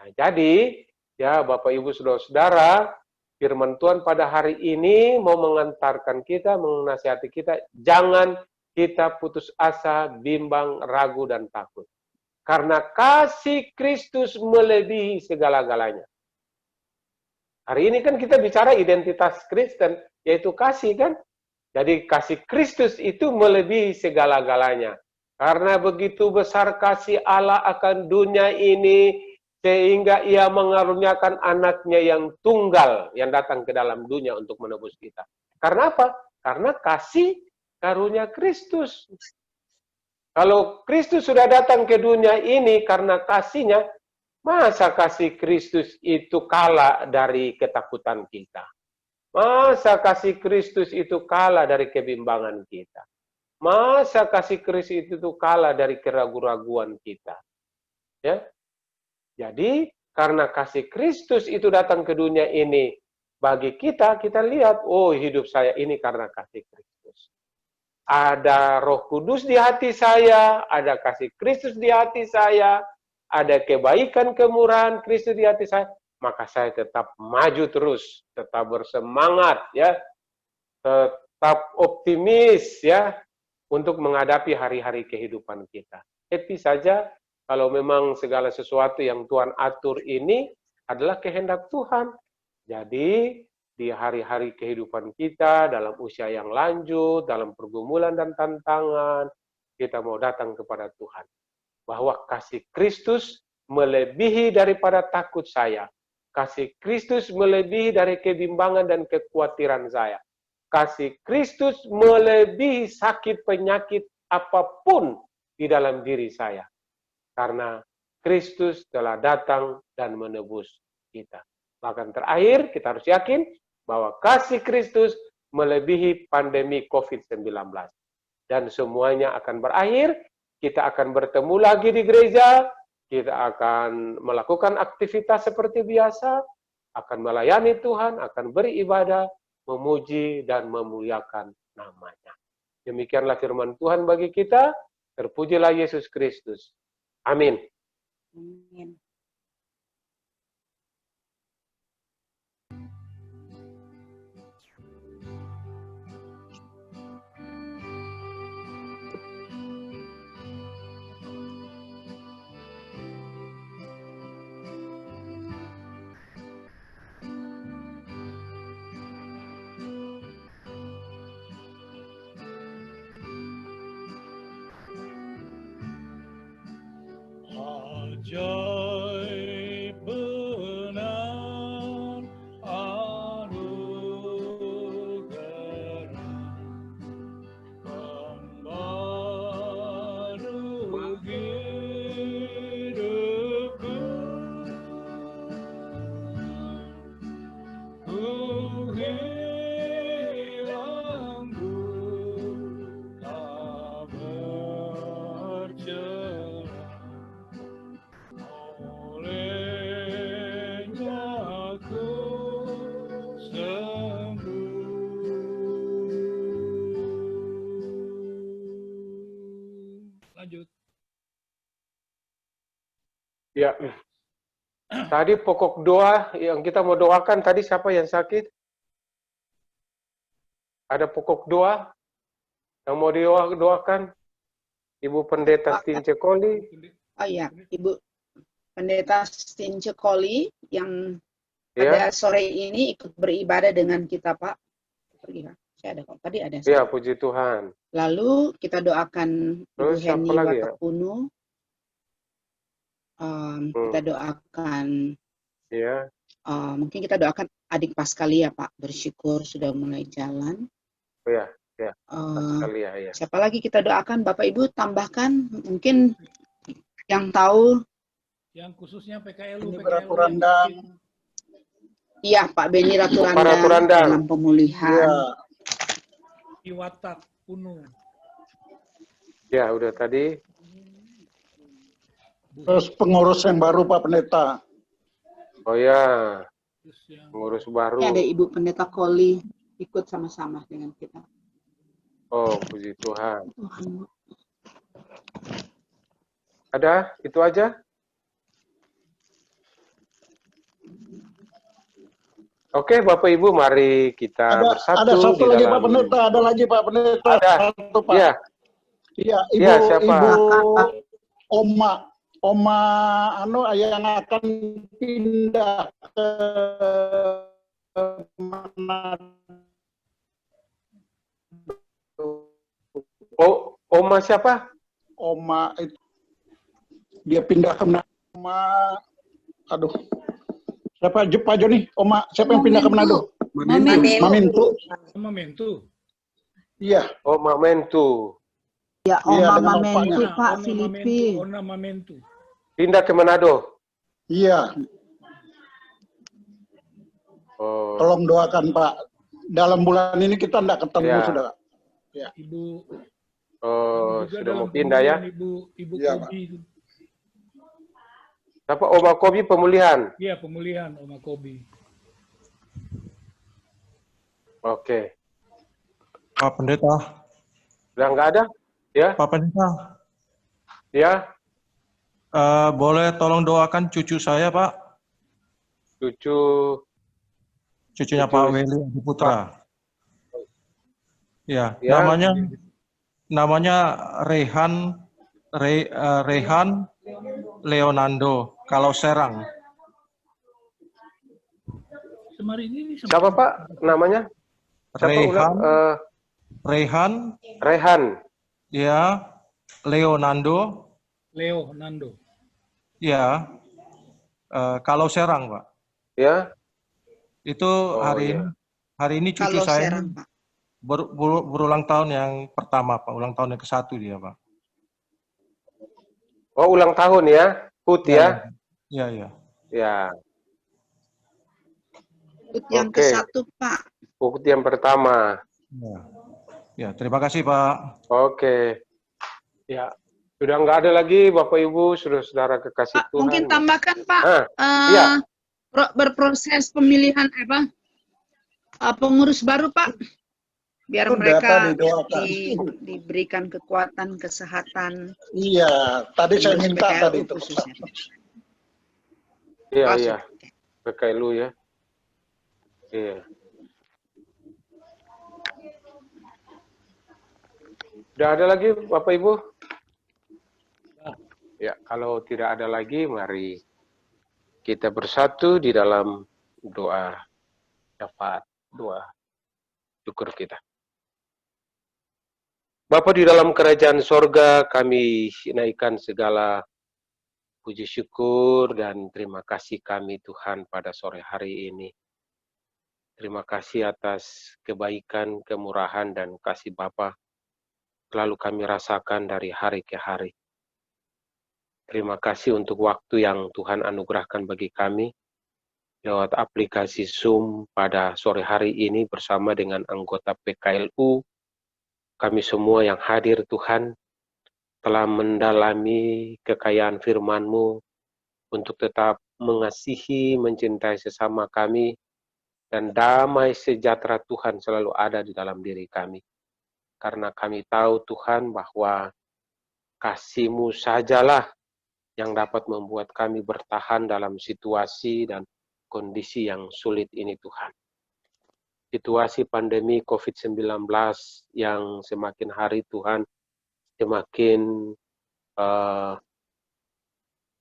Nah, jadi ya Bapak Ibu Saudara-saudara, firman Tuhan pada hari ini mau mengantarkan kita, menasihati kita, jangan kita putus asa, bimbang, ragu, dan takut. Karena kasih Kristus melebihi segala-galanya. Hari ini kan kita bicara identitas Kristen, yaitu kasih kan? Jadi kasih Kristus itu melebihi segala-galanya. Karena begitu besar kasih Allah akan dunia ini, sehingga ia mengaruniakan anaknya yang tunggal yang datang ke dalam dunia untuk menebus kita. Karena apa? Karena kasih karunia Kristus. Kalau Kristus sudah datang ke dunia ini karena kasihnya, masa kasih Kristus itu kalah dari ketakutan kita? Masa kasih Kristus itu kalah dari kebimbangan kita? Masa kasih Kristus itu kalah dari keraguan-raguan kita? Ya. Jadi, karena kasih Kristus itu datang ke dunia ini, bagi kita lihat, oh hidup saya ini karena kasih Kristus. Ada Roh Kudus di hati saya, ada kasih Kristus di hati saya, ada kebaikan kemurahan Kristus di hati saya, maka saya tetap maju terus, tetap bersemangat, ya, tetap optimis, ya, untuk menghadapi hari-hari kehidupan kita. Happy saja. Kalau memang segala sesuatu yang Tuhan atur ini adalah kehendak Tuhan. Jadi, di hari-hari kehidupan kita, dalam usia yang lanjut, dalam pergumulan dan tantangan, kita mau datang kepada Tuhan. Bahwa kasih Kristus melebihi daripada takut saya. Kasih Kristus melebihi dari kebimbangan dan kekhawatiran saya. Kasih Kristus melebihi sakit penyakit apapun di dalam diri saya. Karena Kristus telah datang dan menebus kita. Bahkan terakhir, kita harus yakin bahwa kasih Kristus melebihi pandemi COVID-19. Dan semuanya akan berakhir, kita akan bertemu lagi di gereja, kita akan melakukan aktivitas seperti biasa, akan melayani Tuhan, akan beribadah, memuji dan memuliakan namanya. Demikianlah firman Tuhan bagi kita, terpujilah Yesus Kristus. Amin. Amin. Ajaib benar anugerah pembaru hidupku, ku hilang tak bercerah. Lanjut. Ya, tadi pokok doa yang kita mau doakan tadi siapa yang sakit? Ada pokok doa yang mau doakan? Ibu Pendeta Tince Koli. Oh iya, Ibu Pendeta Tince Koli yang Ya, pada sore ini ikut beribadah dengan kita, Pak. Pergi, Pak. Saya ada kok. Tadi ada. ya puji Tuhan. Lalu kita doakan Ibu Terus siapa Heni lagi ya? Watakuno. Kita doakan, Ya, mungkin kita doakan adik Paskali ya Pak. Bersyukur sudah mulai jalan. oh ya, sekali ya. Siapa lagi kita doakan? Bapak Ibu tambahkan mungkin yang tahu. Yang khususnya PKLU, Ini PKLU Beraturandang. Iya Pak Beni Para Raturandang Turandang. dalam pemulihan. Ya, Iwatak Kuno. Ya, udah tadi. terus pengurus yang baru Pak Pendeta. Oh ya, Terus yang pengurus baru. Ini ada Ibu Pendeta Koli ikut sama-sama dengan kita. Oh, puji Tuhan. Tuhan. Ada? Itu aja? Oke, Bapak Ibu, mari kita bersatu Ada satu di lagi dalam... Pak Pendeta, ada lagi Pak Pendeta. Ada. Satu, Pak. Ya, Iya, Ya, siapa? Oma yang akan pindah ke Manado. oh, Oma siapa? Oma itu dia pindah ke Manado. Aduh. Siapa Pak Joni? Oma, siapa yang pindah ke Manado? Mamintu. sama Mentu. Iya. Oma Mentu. Ya Iya, Oma dengan Mamentu opanya. Pak Ona Filipi. Mamentu, Ona Mamentu. Pindah ke Manado. Iya. Oh, Tolong doakan Pak. Dalam bulan ini kita tidak ketemu Ya. sudah. Ibu oh juga sudah mau dalam pindah ya. pemulihan Ibu Iya, Kobi. Siapa? Oma Kobi pemulihan. Iya, pemulihan Oma Kobi. Oke. Pak Pendeta, Udah nggak ada? Ya, Pak Pendeta, ya. boleh tolong doakan cucu saya, Pak? Cucunya Cucu Pak Weli Adi Putra. Ya, Ya. namanya Rehan Leonando, kalau Serang. Kemarin ini Siapa Pak namanya? Siapa ulang? Rehan, Rehan. ya, Leonando, Leo Nando. ya, kalau Serang, Pak. Ya. Itu iya. hari ini cucu Kalau saya Serang, Pak. berulang tahun yang pertama, Pak. Ulang tahun yang ke-1 dia, Pak. Oh, ulang tahun ya? Put ya? Iya, iya. Ya. Yang Oke. ke-1, Pak. Put yang pertama. Ya. Ya, terima kasih, Pak. Oke. Ya. Sudah nggak ada lagi Bapak Ibu, saudara kekasih Pak, Tuhan. mungkin tambahkan, Pak. Iya. Berproses pemilihan pengurus baru, Pak. Biar Sudah mereka tadi doakan. diberikan kekuatan, kesehatan. Iya, tadi saya Pengurus minta PKLU tadi itu. khususnya. Iya, Masuk. iya. PKLU ya. Iya. Sudah ada lagi Bapak Ibu? Ya, kalau tidak ada lagi, mari kita bersatu di dalam doa syafaat, doa syukur kita. Bapa di dalam kerajaan sorga, kami naikkan segala puji syukur dan terima kasih kami Tuhan pada sore hari ini. Terima kasih atas kebaikan, kemurahan, dan kasih Bapa selalu kami rasakan dari hari ke hari. Terima kasih untuk waktu yang Tuhan anugerahkan bagi kami lewat aplikasi Zoom pada sore hari ini bersama dengan anggota PKLU. Kami semua yang hadir Tuhan telah mendalami kekayaan firman-Mu untuk tetap mengasihi, mencintai sesama kami, dan damai sejahtera Tuhan selalu ada di dalam diri kami. Karena kami tahu Tuhan bahwa kasih-Mu sajalah yang dapat membuat kami bertahan dalam situasi dan kondisi yang sulit ini Tuhan. Situasi pandemi COVID-19 yang semakin hari Tuhan semakin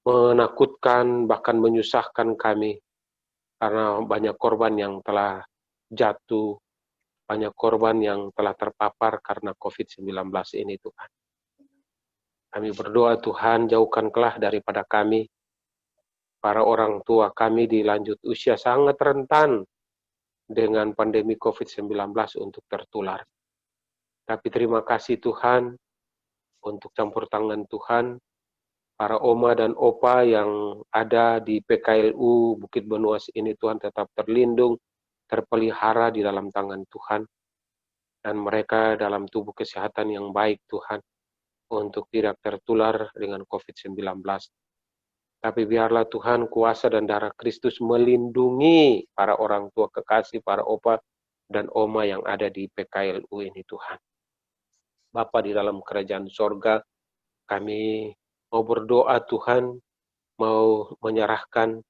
menakutkan, bahkan menyusahkan kami. Karena banyak korban yang telah jatuh, banyak korban yang telah terpapar karena COVID-19 ini Tuhan. Kami berdoa Tuhan, jauhkanlah daripada kami, para orang tua kami di lanjut usia sangat rentan dengan pandemi COVID-19 untuk tertular. Tapi terima kasih Tuhan, untuk campur tangan Tuhan, para oma dan opa yang ada di PKLU Bukit Benuas ini Tuhan tetap terlindung, terpelihara di dalam tangan Tuhan, dan mereka dalam tubuh kesehatan yang baik Tuhan, untuk tidak tertular dengan COVID-19. Tapi biarlah Tuhan kuasa dan darah Kristus melindungi para orang tua kekasih, para opa dan oma yang ada di PKLU ini Tuhan. Bapa di dalam kerajaan sorga, kami mau berdoa Tuhan, mau menyerahkan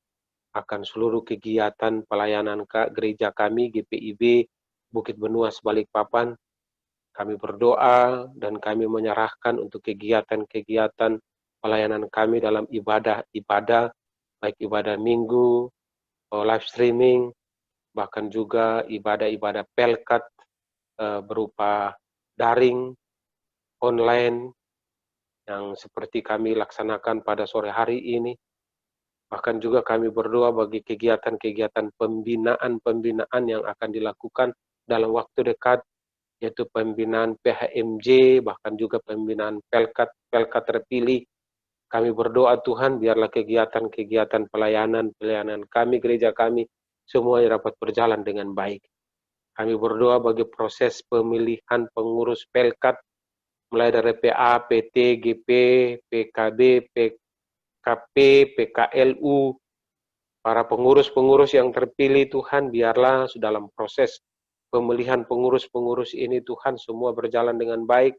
akan seluruh kegiatan pelayanan gereja kami, GPIB, Bukit Benuas Balikpapan. Kami berdoa dan kami menyerahkan untuk kegiatan-kegiatan pelayanan kami dalam ibadah-ibadah, baik ibadah minggu, live streaming, bahkan juga ibadah-ibadah pelkat berupa daring, online, yang seperti kami laksanakan pada sore hari ini. Bahkan juga kami berdoa bagi kegiatan-kegiatan pembinaan yang akan dilakukan dalam waktu dekat, yaitu pembinaan PHMJ, bahkan juga pembinaan pelkat terpilih. Kami berdoa Tuhan, biarlah kegiatan-kegiatan pelayanan kami, gereja kami, semuanya dapat berjalan dengan baik. Kami berdoa bagi proses pemilihan pengurus pelkat, mulai dari PA, PT, GP, PKB, PKP, PKLU, para pengurus-pengurus yang terpilih Tuhan, biarlah dalam proses pemilihan pengurus-pengurus ini Tuhan semua berjalan dengan baik,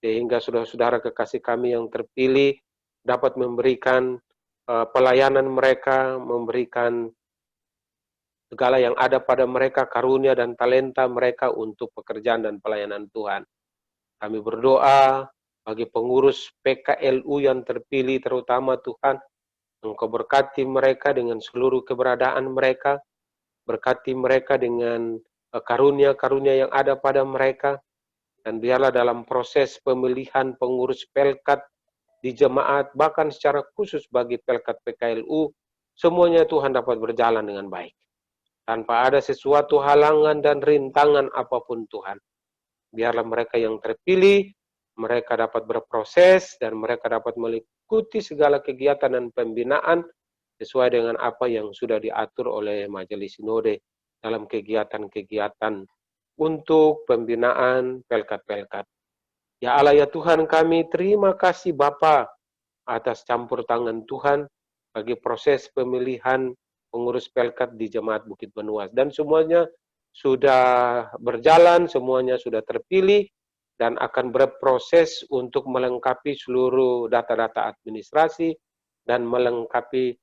sehingga saudara-saudara kekasih kami yang terpilih dapat memberikan pelayanan mereka, memberikan segala yang ada pada mereka, karunia dan talenta mereka untuk pekerjaan dan pelayanan Tuhan. Kami berdoa bagi pengurus PKLU yang terpilih terutama Tuhan, Engkau berkati mereka dengan seluruh keberadaan mereka, berkati mereka dengan karunia-karunia yang ada pada mereka, dan biarlah dalam proses pemilihan pengurus Pelkat di jemaat, bahkan secara khusus bagi Pelkat PKLU, semuanya Tuhan dapat berjalan dengan baik. Tanpa ada sesuatu halangan dan rintangan apapun Tuhan. Biarlah mereka yang terpilih, mereka dapat berproses, dan mereka dapat mengikuti segala kegiatan dan pembinaan sesuai dengan apa yang sudah diatur oleh Majelis Sinode dalam kegiatan-kegiatan untuk pembinaan Pelkat-Pelkat. Ya Allah ya Tuhan kami, terima kasih Bapa atas campur tangan Tuhan bagi proses pemilihan pengurus Pelkat di Jemaat Bukit Benuas. Dan semuanya sudah berjalan, semuanya sudah terpilih, dan akan berproses untuk melengkapi seluruh data-data administrasi dan melengkapi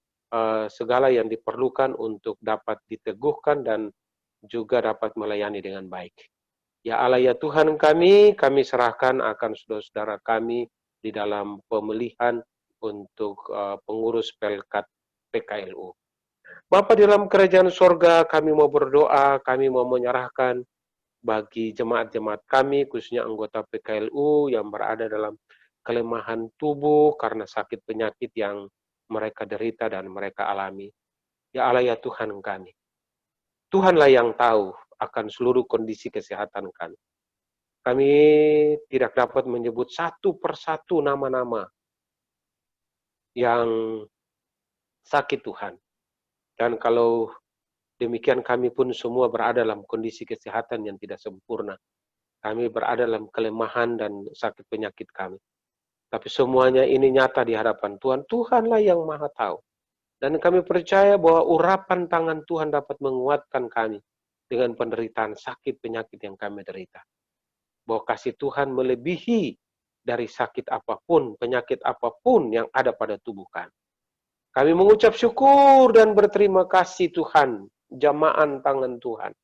segala yang diperlukan untuk dapat diteguhkan dan juga dapat melayani dengan baik. Ya Allah ya Tuhan kami serahkan akan saudara-saudara kami di dalam pemilihan untuk pengurus Pelkat PKLU. Bapa di dalam kerajaan sorga, kami mau berdoa, kami mau menyerahkan bagi jemaat-jemaat kami, khususnya anggota PKLU yang berada dalam kelemahan tubuh karena sakit penyakit yang mereka derita dan mereka alami. Ya Allah ya Tuhan kami, Tuhanlah yang tahu akan seluruh kondisi kesehatan kami. Kami tidak dapat menyebut satu persatu nama-nama yang sakit Tuhan. Dan kalau demikian kami pun semua berada dalam kondisi kesehatan yang tidak sempurna. Kami berada dalam kelemahan dan sakit penyakit kami. Tapi semuanya ini nyata di hadapan Tuhan. Tuhanlah yang Maha Tahu. Dan kami percaya bahwa urapan tangan Tuhan dapat menguatkan kami dengan penderitaan sakit penyakit yang kami derita. Bahwa kasih Tuhan melebihi dari sakit apapun, penyakit apapun yang ada pada tubuh kami. Kami mengucap syukur dan berterima kasih Tuhan, jamaan tangan Tuhan.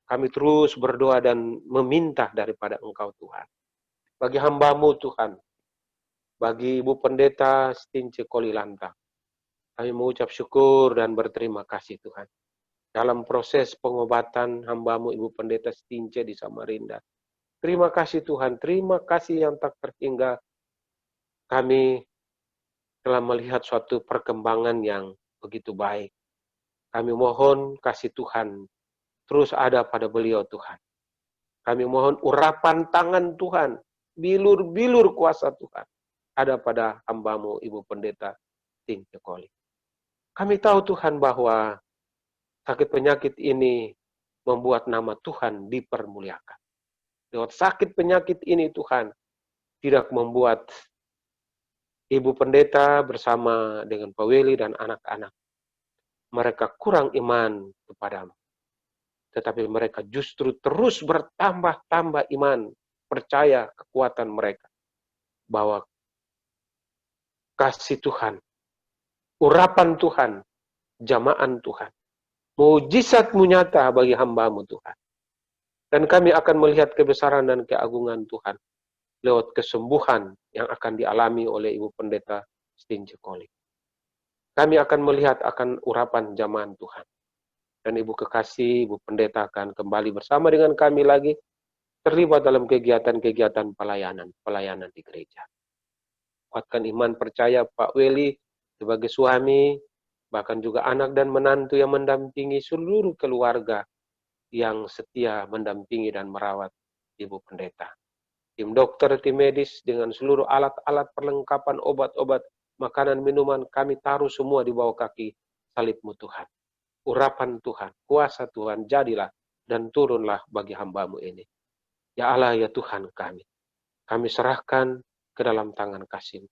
Kami terus berdoa dan meminta daripada Engkau Tuhan. Bagi hamba-Mu Tuhan, bagi Ibu Pendeta Stince Kolilanta, kami mengucap syukur dan berterima kasih Tuhan. Dalam proses pengobatan hamba-Mu Ibu Pendeta Stince di Samarinda. Terima kasih Tuhan, terima kasih yang tak terhingga. Kami telah melihat suatu perkembangan yang begitu baik. Kami mohon kasih Tuhan terus ada pada beliau Tuhan. Kami mohon urapan tangan Tuhan, bilur-bilur kuasa Tuhan ada pada hamba-Mu Ibu Pendeta Stince Koli. Kami tahu Tuhan bahwa sakit penyakit ini membuat nama Tuhan dipermuliakan. Lewat sakit penyakit ini Tuhan tidak membuat Ibu Pendeta bersama dengan Pak Weli dan anak-anak mereka kurang iman kepadamu. Tetapi mereka justru terus bertambah-tambah iman, percaya kekuatan mereka. Bahwa kasih Tuhan, urapan Tuhan, jamaan Tuhan, mujizat-Mu nyata bagi hamba-Mu Tuhan. Dan kami akan melihat kebesaran dan keagungan Tuhan lewat kesembuhan yang akan dialami oleh Ibu Pendeta Stince Koli. Kami akan melihat akan urapan jamaan Tuhan. Dan Ibu Kekasih, Ibu Pendeta akan kembali bersama dengan kami lagi, terlibat dalam kegiatan-kegiatan pelayanan di gereja. Kuatkan iman percaya Pak Weli sebagai suami, bahkan juga anak dan menantu yang mendampingi seluruh keluarga yang setia mendampingi dan merawat Ibu Pendeta. Tim dokter, tim medis dengan seluruh alat-alat perlengkapan obat-obat, makanan, minuman, kami taruh semua di bawah kaki salib-Mu Tuhan. Urapan Tuhan, kuasa Tuhan, jadilah dan turunlah bagi hamba-Mu ini. Ya Allah, ya Tuhan kami serahkan ke dalam tangan kasih-Mu.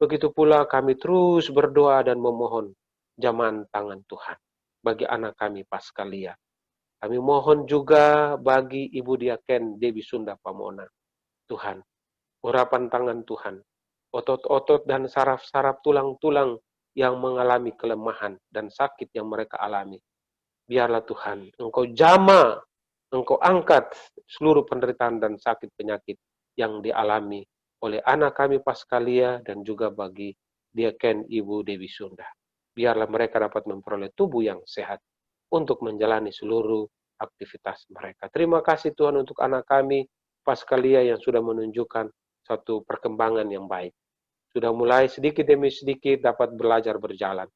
Begitu pula kami terus berdoa dan memohon jamaan tangan Tuhan bagi anak kami Paskalia. Kami mohon juga bagi Ibu Diaken Dewi Sunda Pamona. Tuhan, urapan tangan Tuhan, otot-otot dan saraf-saraf tulang-tulang yang mengalami kelemahan dan sakit yang mereka alami. Biarlah Tuhan, Engkau jama, Engkau angkat seluruh penderitaan dan sakit penyakit yang dialami oleh anak kami Paskalia dan juga bagi Diaken Ibu Dewi Sunda. Biarlah mereka dapat memperoleh tubuh yang sehat. untuk menjalani seluruh aktivitas mereka. Terima kasih Tuhan untuk anak kami, Paskalia yang sudah menunjukkan satu perkembangan yang baik. Sudah mulai sedikit demi sedikit dapat belajar berjalan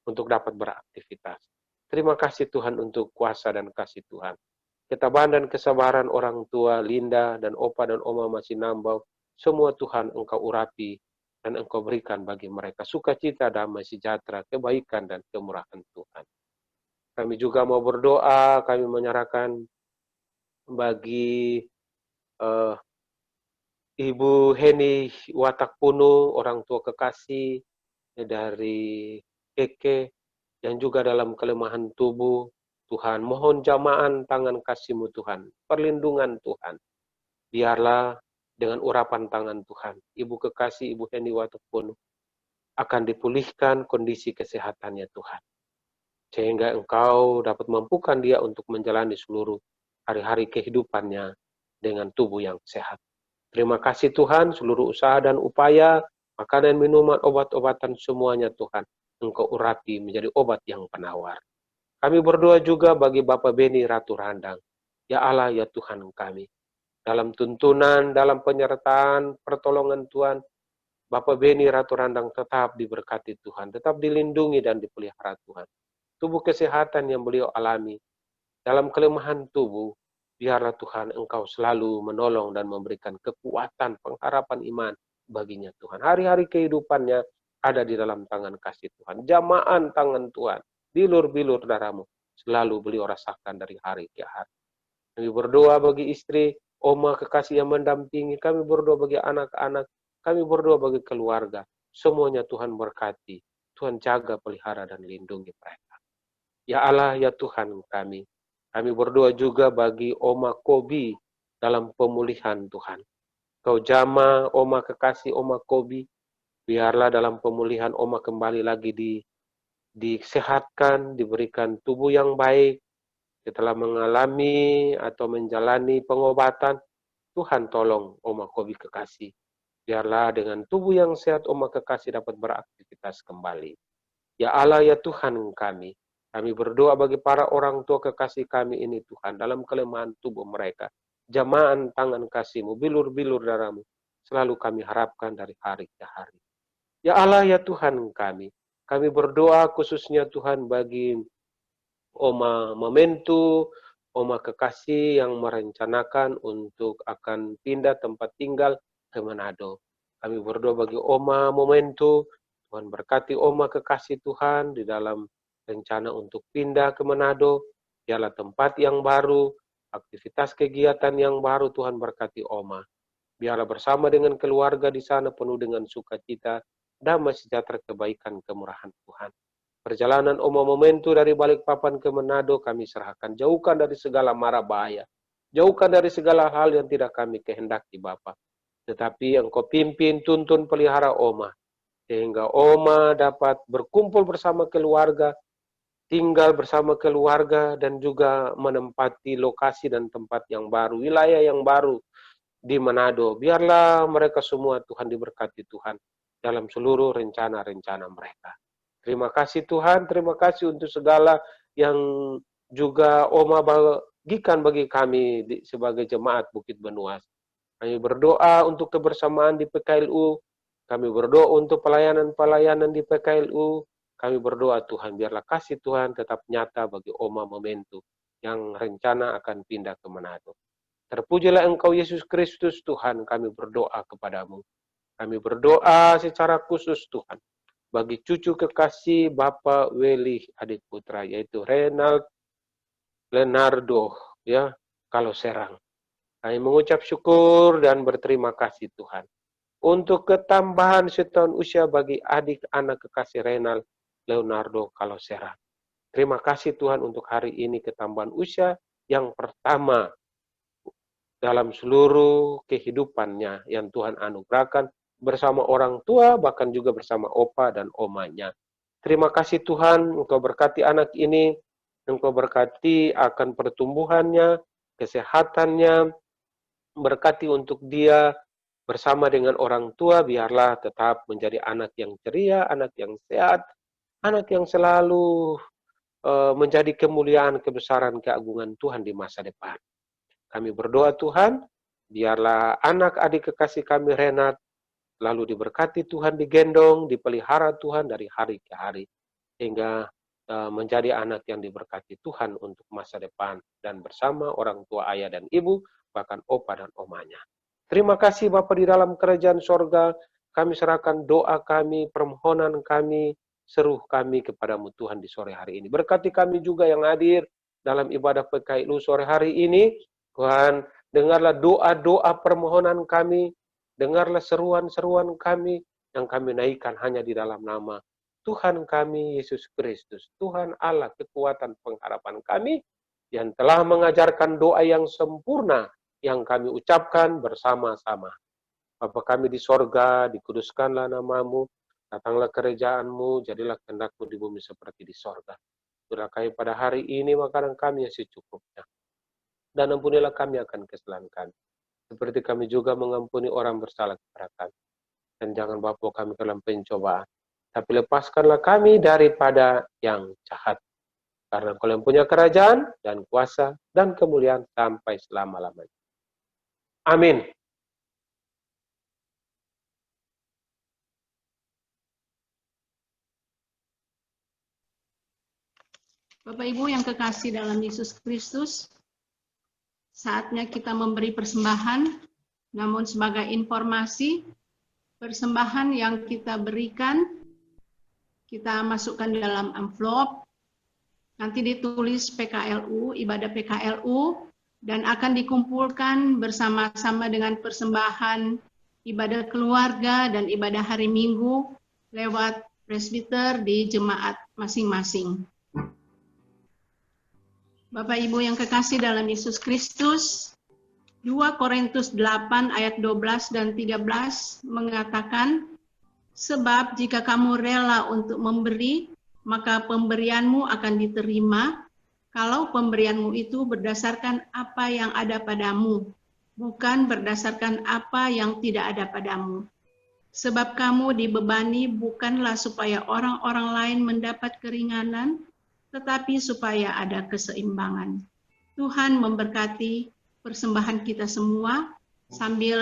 untuk dapat beraktivitas. Terima kasih Tuhan untuk kuasa dan kasih Tuhan. Ketabahan dan kesabaran orang tua Linda dan Opa dan Oma masih nambau, semua Tuhan Engkau urapi dan Engkau berikan bagi mereka sukacita, damai, sejahtera, kebaikan dan kemurahan Tuhan. Kami juga mau berdoa, kami menyerahkan bagi Ibu Heni Watak Puno, orang tua kekasih dari Keke, yang juga dalam kelemahan tubuh. Tuhan, mohon jamaan tangan kasih-Mu Tuhan, perlindungan Tuhan. Biarlah dengan urapan tangan Tuhan, Ibu kekasih Ibu Heni Watak Puno akan dipulihkan kondisi kesehatannya Tuhan. Sehingga Engkau dapat mampukan dia untuk menjalani seluruh hari-hari kehidupannya dengan tubuh yang sehat. Terima kasih Tuhan, seluruh usaha dan upaya, makanan, minuman, obat-obatan semuanya Tuhan, Engkau urapi menjadi obat yang penawar. Kami berdoa juga bagi Bapak Beni Ratu Randang. Ya Allah, ya Tuhan kami. Dalam tuntunan, dalam penyertaan, pertolongan Tuhan, Bapak Beni Ratu Randang tetap diberkati Tuhan, tetap dilindungi dan dipelihara Tuhan. Tubuh kesehatan yang beliau alami, dalam kelemahan tubuh, biarlah Tuhan Engkau selalu menolong dan memberikan kekuatan, pengharapan iman baginya Tuhan. Hari-hari kehidupannya ada di dalam tangan kasih Tuhan. Jamaan tangan Tuhan, bilur-bilur darah-Mu, selalu beliau rasakan dari hari ke hari. Kami berdoa bagi istri, Oma kekasih yang mendampingi, kami berdoa bagi anak-anak, kami berdoa bagi keluarga. Semuanya Tuhan berkati, Tuhan jaga, pelihara, dan lindungi mereka. Ya Allah, ya Tuhan kami. Kami berdoa juga bagi Oma Kobi dalam pemulihan Tuhan. Kau jamah Oma kekasih Oma Kobi, biarlah dalam pemulihan Oma kembali lagi disehatkan, diberikan tubuh yang baik. Setelah mengalami atau menjalani pengobatan, Tuhan tolong Oma Kobi kekasih. Biarlah dengan tubuh yang sehat Oma kekasih dapat beraktivitas kembali. Ya Allah, ya Tuhan kami. Kami berdoa bagi para orang tua kekasih kami ini Tuhan, dalam kelemahan tubuh mereka. Jamaan tangan kasih-Mu, bilur-bilur darah-Mu, selalu kami harapkan dari hari ke hari. Ya Allah, ya Tuhan kami. Kami berdoa khususnya Tuhan bagi Oma Mementu, Oma kekasih yang merencanakan untuk akan pindah tempat tinggal ke Manado. Kami berdoa bagi Oma Mementu, Tuhan berkati Oma kekasih Tuhan di dalam rencana untuk pindah ke Manado, biarlah tempat yang baru, aktivitas kegiatan yang baru, Tuhan berkati Oma. Biarlah bersama dengan keluarga di sana penuh dengan sukacita, damai, sejahtera, kebaikan, kemurahan Tuhan. Perjalanan Oma Mementu dari Balikpapan ke Manado kami serahkan. Jauhkan dari segala mara bahaya. Jauhkan dari segala hal yang tidak kami kehendaki Bapa. Tetapi Engkau pimpin, tuntun, pelihara Oma. Sehingga Oma dapat berkumpul bersama keluarga, tinggal bersama keluarga, dan juga menempati lokasi dan tempat yang baru, wilayah yang baru di Manado. Biarlah mereka semua Tuhan diberkati Tuhan dalam seluruh rencana-rencana mereka. Terima kasih Tuhan, terima kasih untuk segala yang juga Oma bagikan bagi kami sebagai jemaat Bukit Benuas. Kami berdoa untuk kebersamaan di PKLU, kami berdoa untuk pelayanan-pelayanan di PKLU. Kami berdoa Tuhan, biarlah kasih Tuhan tetap nyata bagi Oma Mementu yang rencana akan pindah ke Manado. Terpujilah Engkau Yesus Kristus Tuhan, kami berdoa kepadamu. Kami berdoa secara khusus Tuhan, bagi cucu kekasih Bapak Weli adik putra, yaitu Renald Leonardo, ya, kalau Serang. Kami mengucap syukur dan berterima kasih Tuhan. Untuk ketambahan setahun usia bagi adik anak kekasih Renald Leonardo kalau Serang. Terima kasih Tuhan untuk hari ini ketambahan usia yang pertama dalam seluruh kehidupannya yang Tuhan anugerahkan bersama orang tua, bahkan juga bersama opa dan omanya. Terima kasih Tuhan, Engkau berkati anak ini, Engkau berkati akan pertumbuhannya, kesehatannya, berkati untuk dia bersama dengan orang tua, biarlah tetap menjadi anak yang ceria, anak yang sehat, anak yang selalu menjadi kemuliaan, kebesaran, keagungan Tuhan di masa depan. Kami berdoa Tuhan, biarlah anak adik kekasih kami Renat lalu diberkati Tuhan, digendong, dipelihara Tuhan dari hari ke hari, hingga menjadi anak yang diberkati Tuhan untuk masa depan dan bersama orang tua ayah dan ibu, bahkan opa dan omanya. Terima kasih Bapa di dalam kerajaan sorga, kami serahkan doa kami, permohonan kami, seru kami kepadamu Tuhan di sore hari ini. Berkati kami juga yang hadir dalam ibadah PKILU sore hari ini. Tuhan, dengarlah doa-doa permohonan kami, dengarlah seruan-seruan kami yang kami naikkan hanya di dalam nama Tuhan kami Yesus Kristus. Tuhan Allah kekuatan pengharapan kami yang telah mengajarkan doa yang sempurna yang kami ucapkan bersama-sama. Bapa kami di sorga, dikuduskanlah namamu, datanglah kerajaanmu, jadilah kehendakmu di bumi seperti di sorga. Berilah kami pada hari ini makanan kami yang secukupnya. Dan ampunilah kami akan kesalahan kami, seperti kami juga mengampuni orang bersalah kepada kami. Dan jangan bawa kami ke dalam pencobaan, tapi lepaskanlah kami daripada yang jahat. Karena Engkau yang punya kerajaan dan kuasa dan kemuliaan sampai selama-lamanya. Amin. Bapak Ibu yang kekasih dalam Yesus Kristus, saatnya kita memberi persembahan, namun sebagai informasi, persembahan yang kita berikan, kita masukkan dalam amplop, nanti ditulis PKLU, ibadah PKLU, dan akan dikumpulkan bersama-sama dengan persembahan ibadah keluarga dan ibadah hari Minggu lewat presbiter di jemaat masing-masing. Bapak Ibu yang kekasih dalam Yesus Kristus, 2 Korintus 8 ayat 12 dan 13 mengatakan, sebab jika kamu rela untuk memberi, maka pemberianmu akan diterima, kalau pemberianmu itu berdasarkan apa yang ada padamu, bukan berdasarkan apa yang tidak ada padamu. Sebab kamu dibebani bukanlah supaya orang-orang lain mendapat keringanan, tetapi supaya ada keseimbangan. Tuhan memberkati persembahan kita semua. Sambil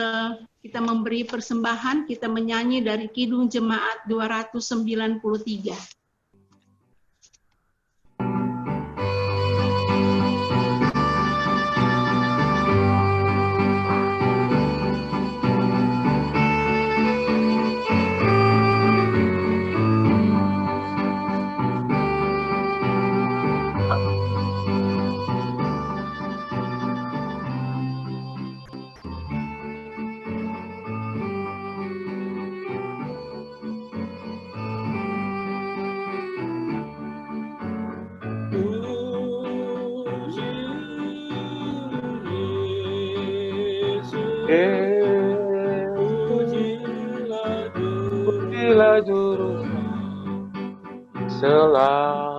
kita memberi persembahan, kita menyanyi dari Kidung Jemaat 293. Pujilah Juru Selamat.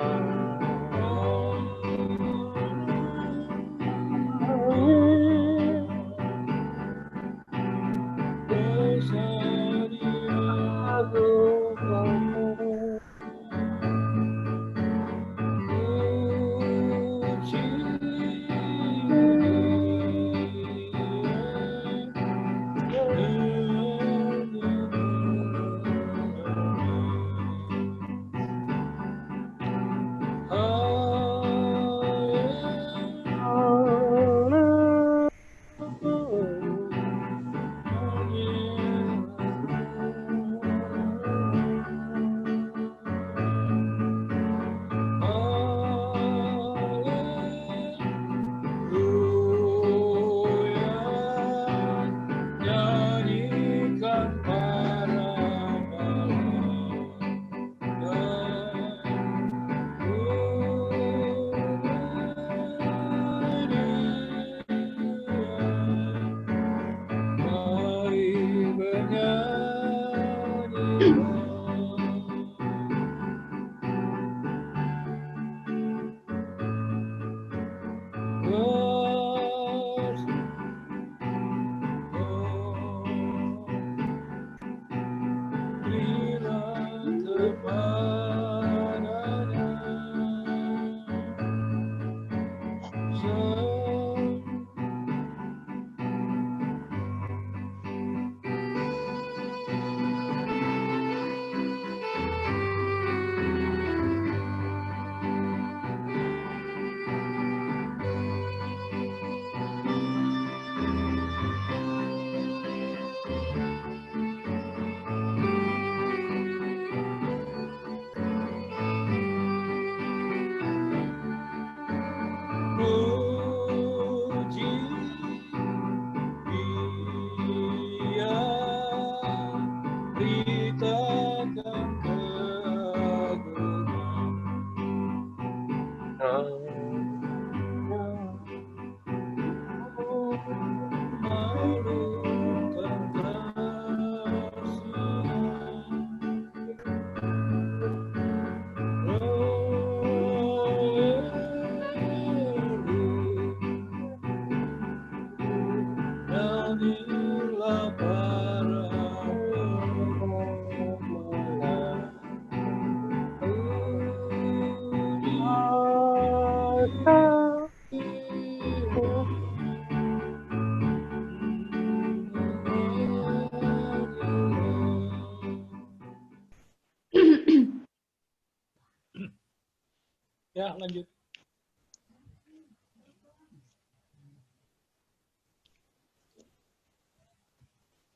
Ya, lanjut.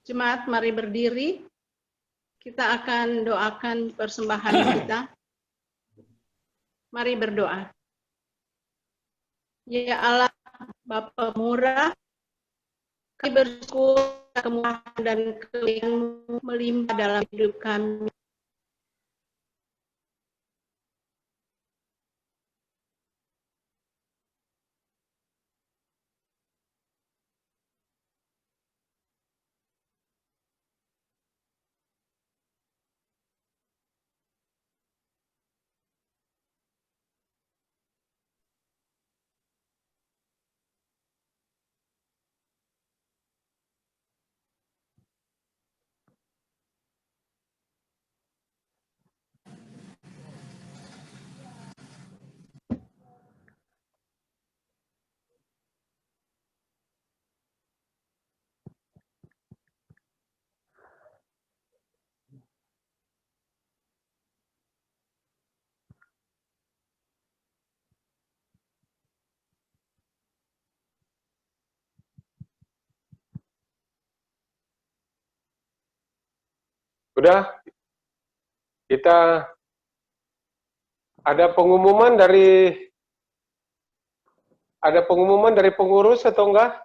Jemaat, mari berdiri. Kita akan doakan persembahan kita. Mari berdoa. Ya Allah, Bapa murah, kami bersyukur kemurahan dan kebaikan-Mu melimpah dalam hidup kami. Sudah, kita ada pengumuman dari pengurus atau enggak?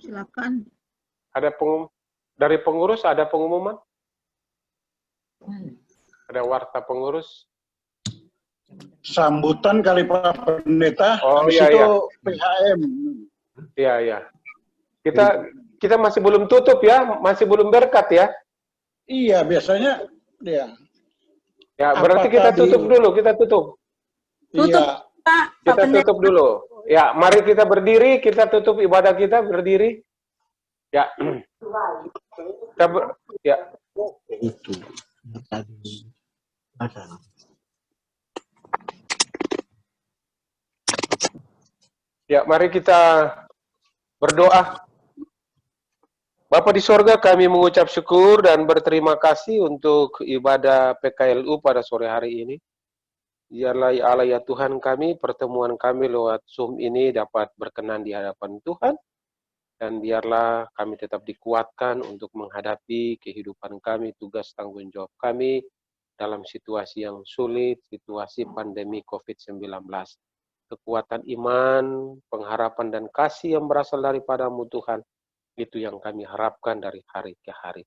Silakan. Ada dari pengurus ada pengumuman? Ada warta pengurus? Sambutan kali Pak Pendeta, Oh, habis iya, itu iya. PHM. Iya, iya. Kita masih belum tutup ya, masih belum berkat ya. Iya, biasanya ya. Ya, berarti kita tutup dulu, kita tutup. Tutup, Iya, Pak. Pak Kita Pendeta. tutup dulu. Ya, mari kita berdiri, kita tutup ibadah kita berdiri. Ya. Ya. Itu tadi ada. Ya, mari kita berdoa. Bapa di sorga, kami mengucap syukur dan berterima kasih untuk ibadah PKLU pada sore hari ini. Biarlah ya Allah ya Tuhan kami, pertemuan kami lewat Zoom ini dapat berkenan di hadapan Tuhan. Dan biarlah kami tetap dikuatkan untuk menghadapi kehidupan kami, tugas tanggung jawab kami dalam situasi yang sulit, situasi pandemi COVID-19. Kekuatan iman, pengharapan dan kasih yang berasal daripadamu Tuhan, itu yang kami harapkan dari hari ke hari.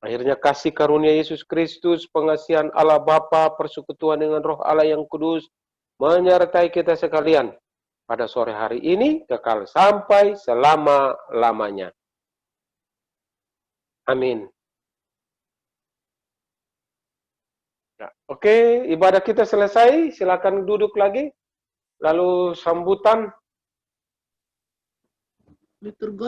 Akhirnya kasih karunia Yesus Kristus, pengasihan Allah Bapa, persekutuan dengan Roh Allah yang kudus, menyertai kita sekalian pada sore hari ini, kekal sampai selama-lamanya. Amin. Ya, oke, ibadah kita selesai, silakan duduk lagi. Lalu sambutan Liturgos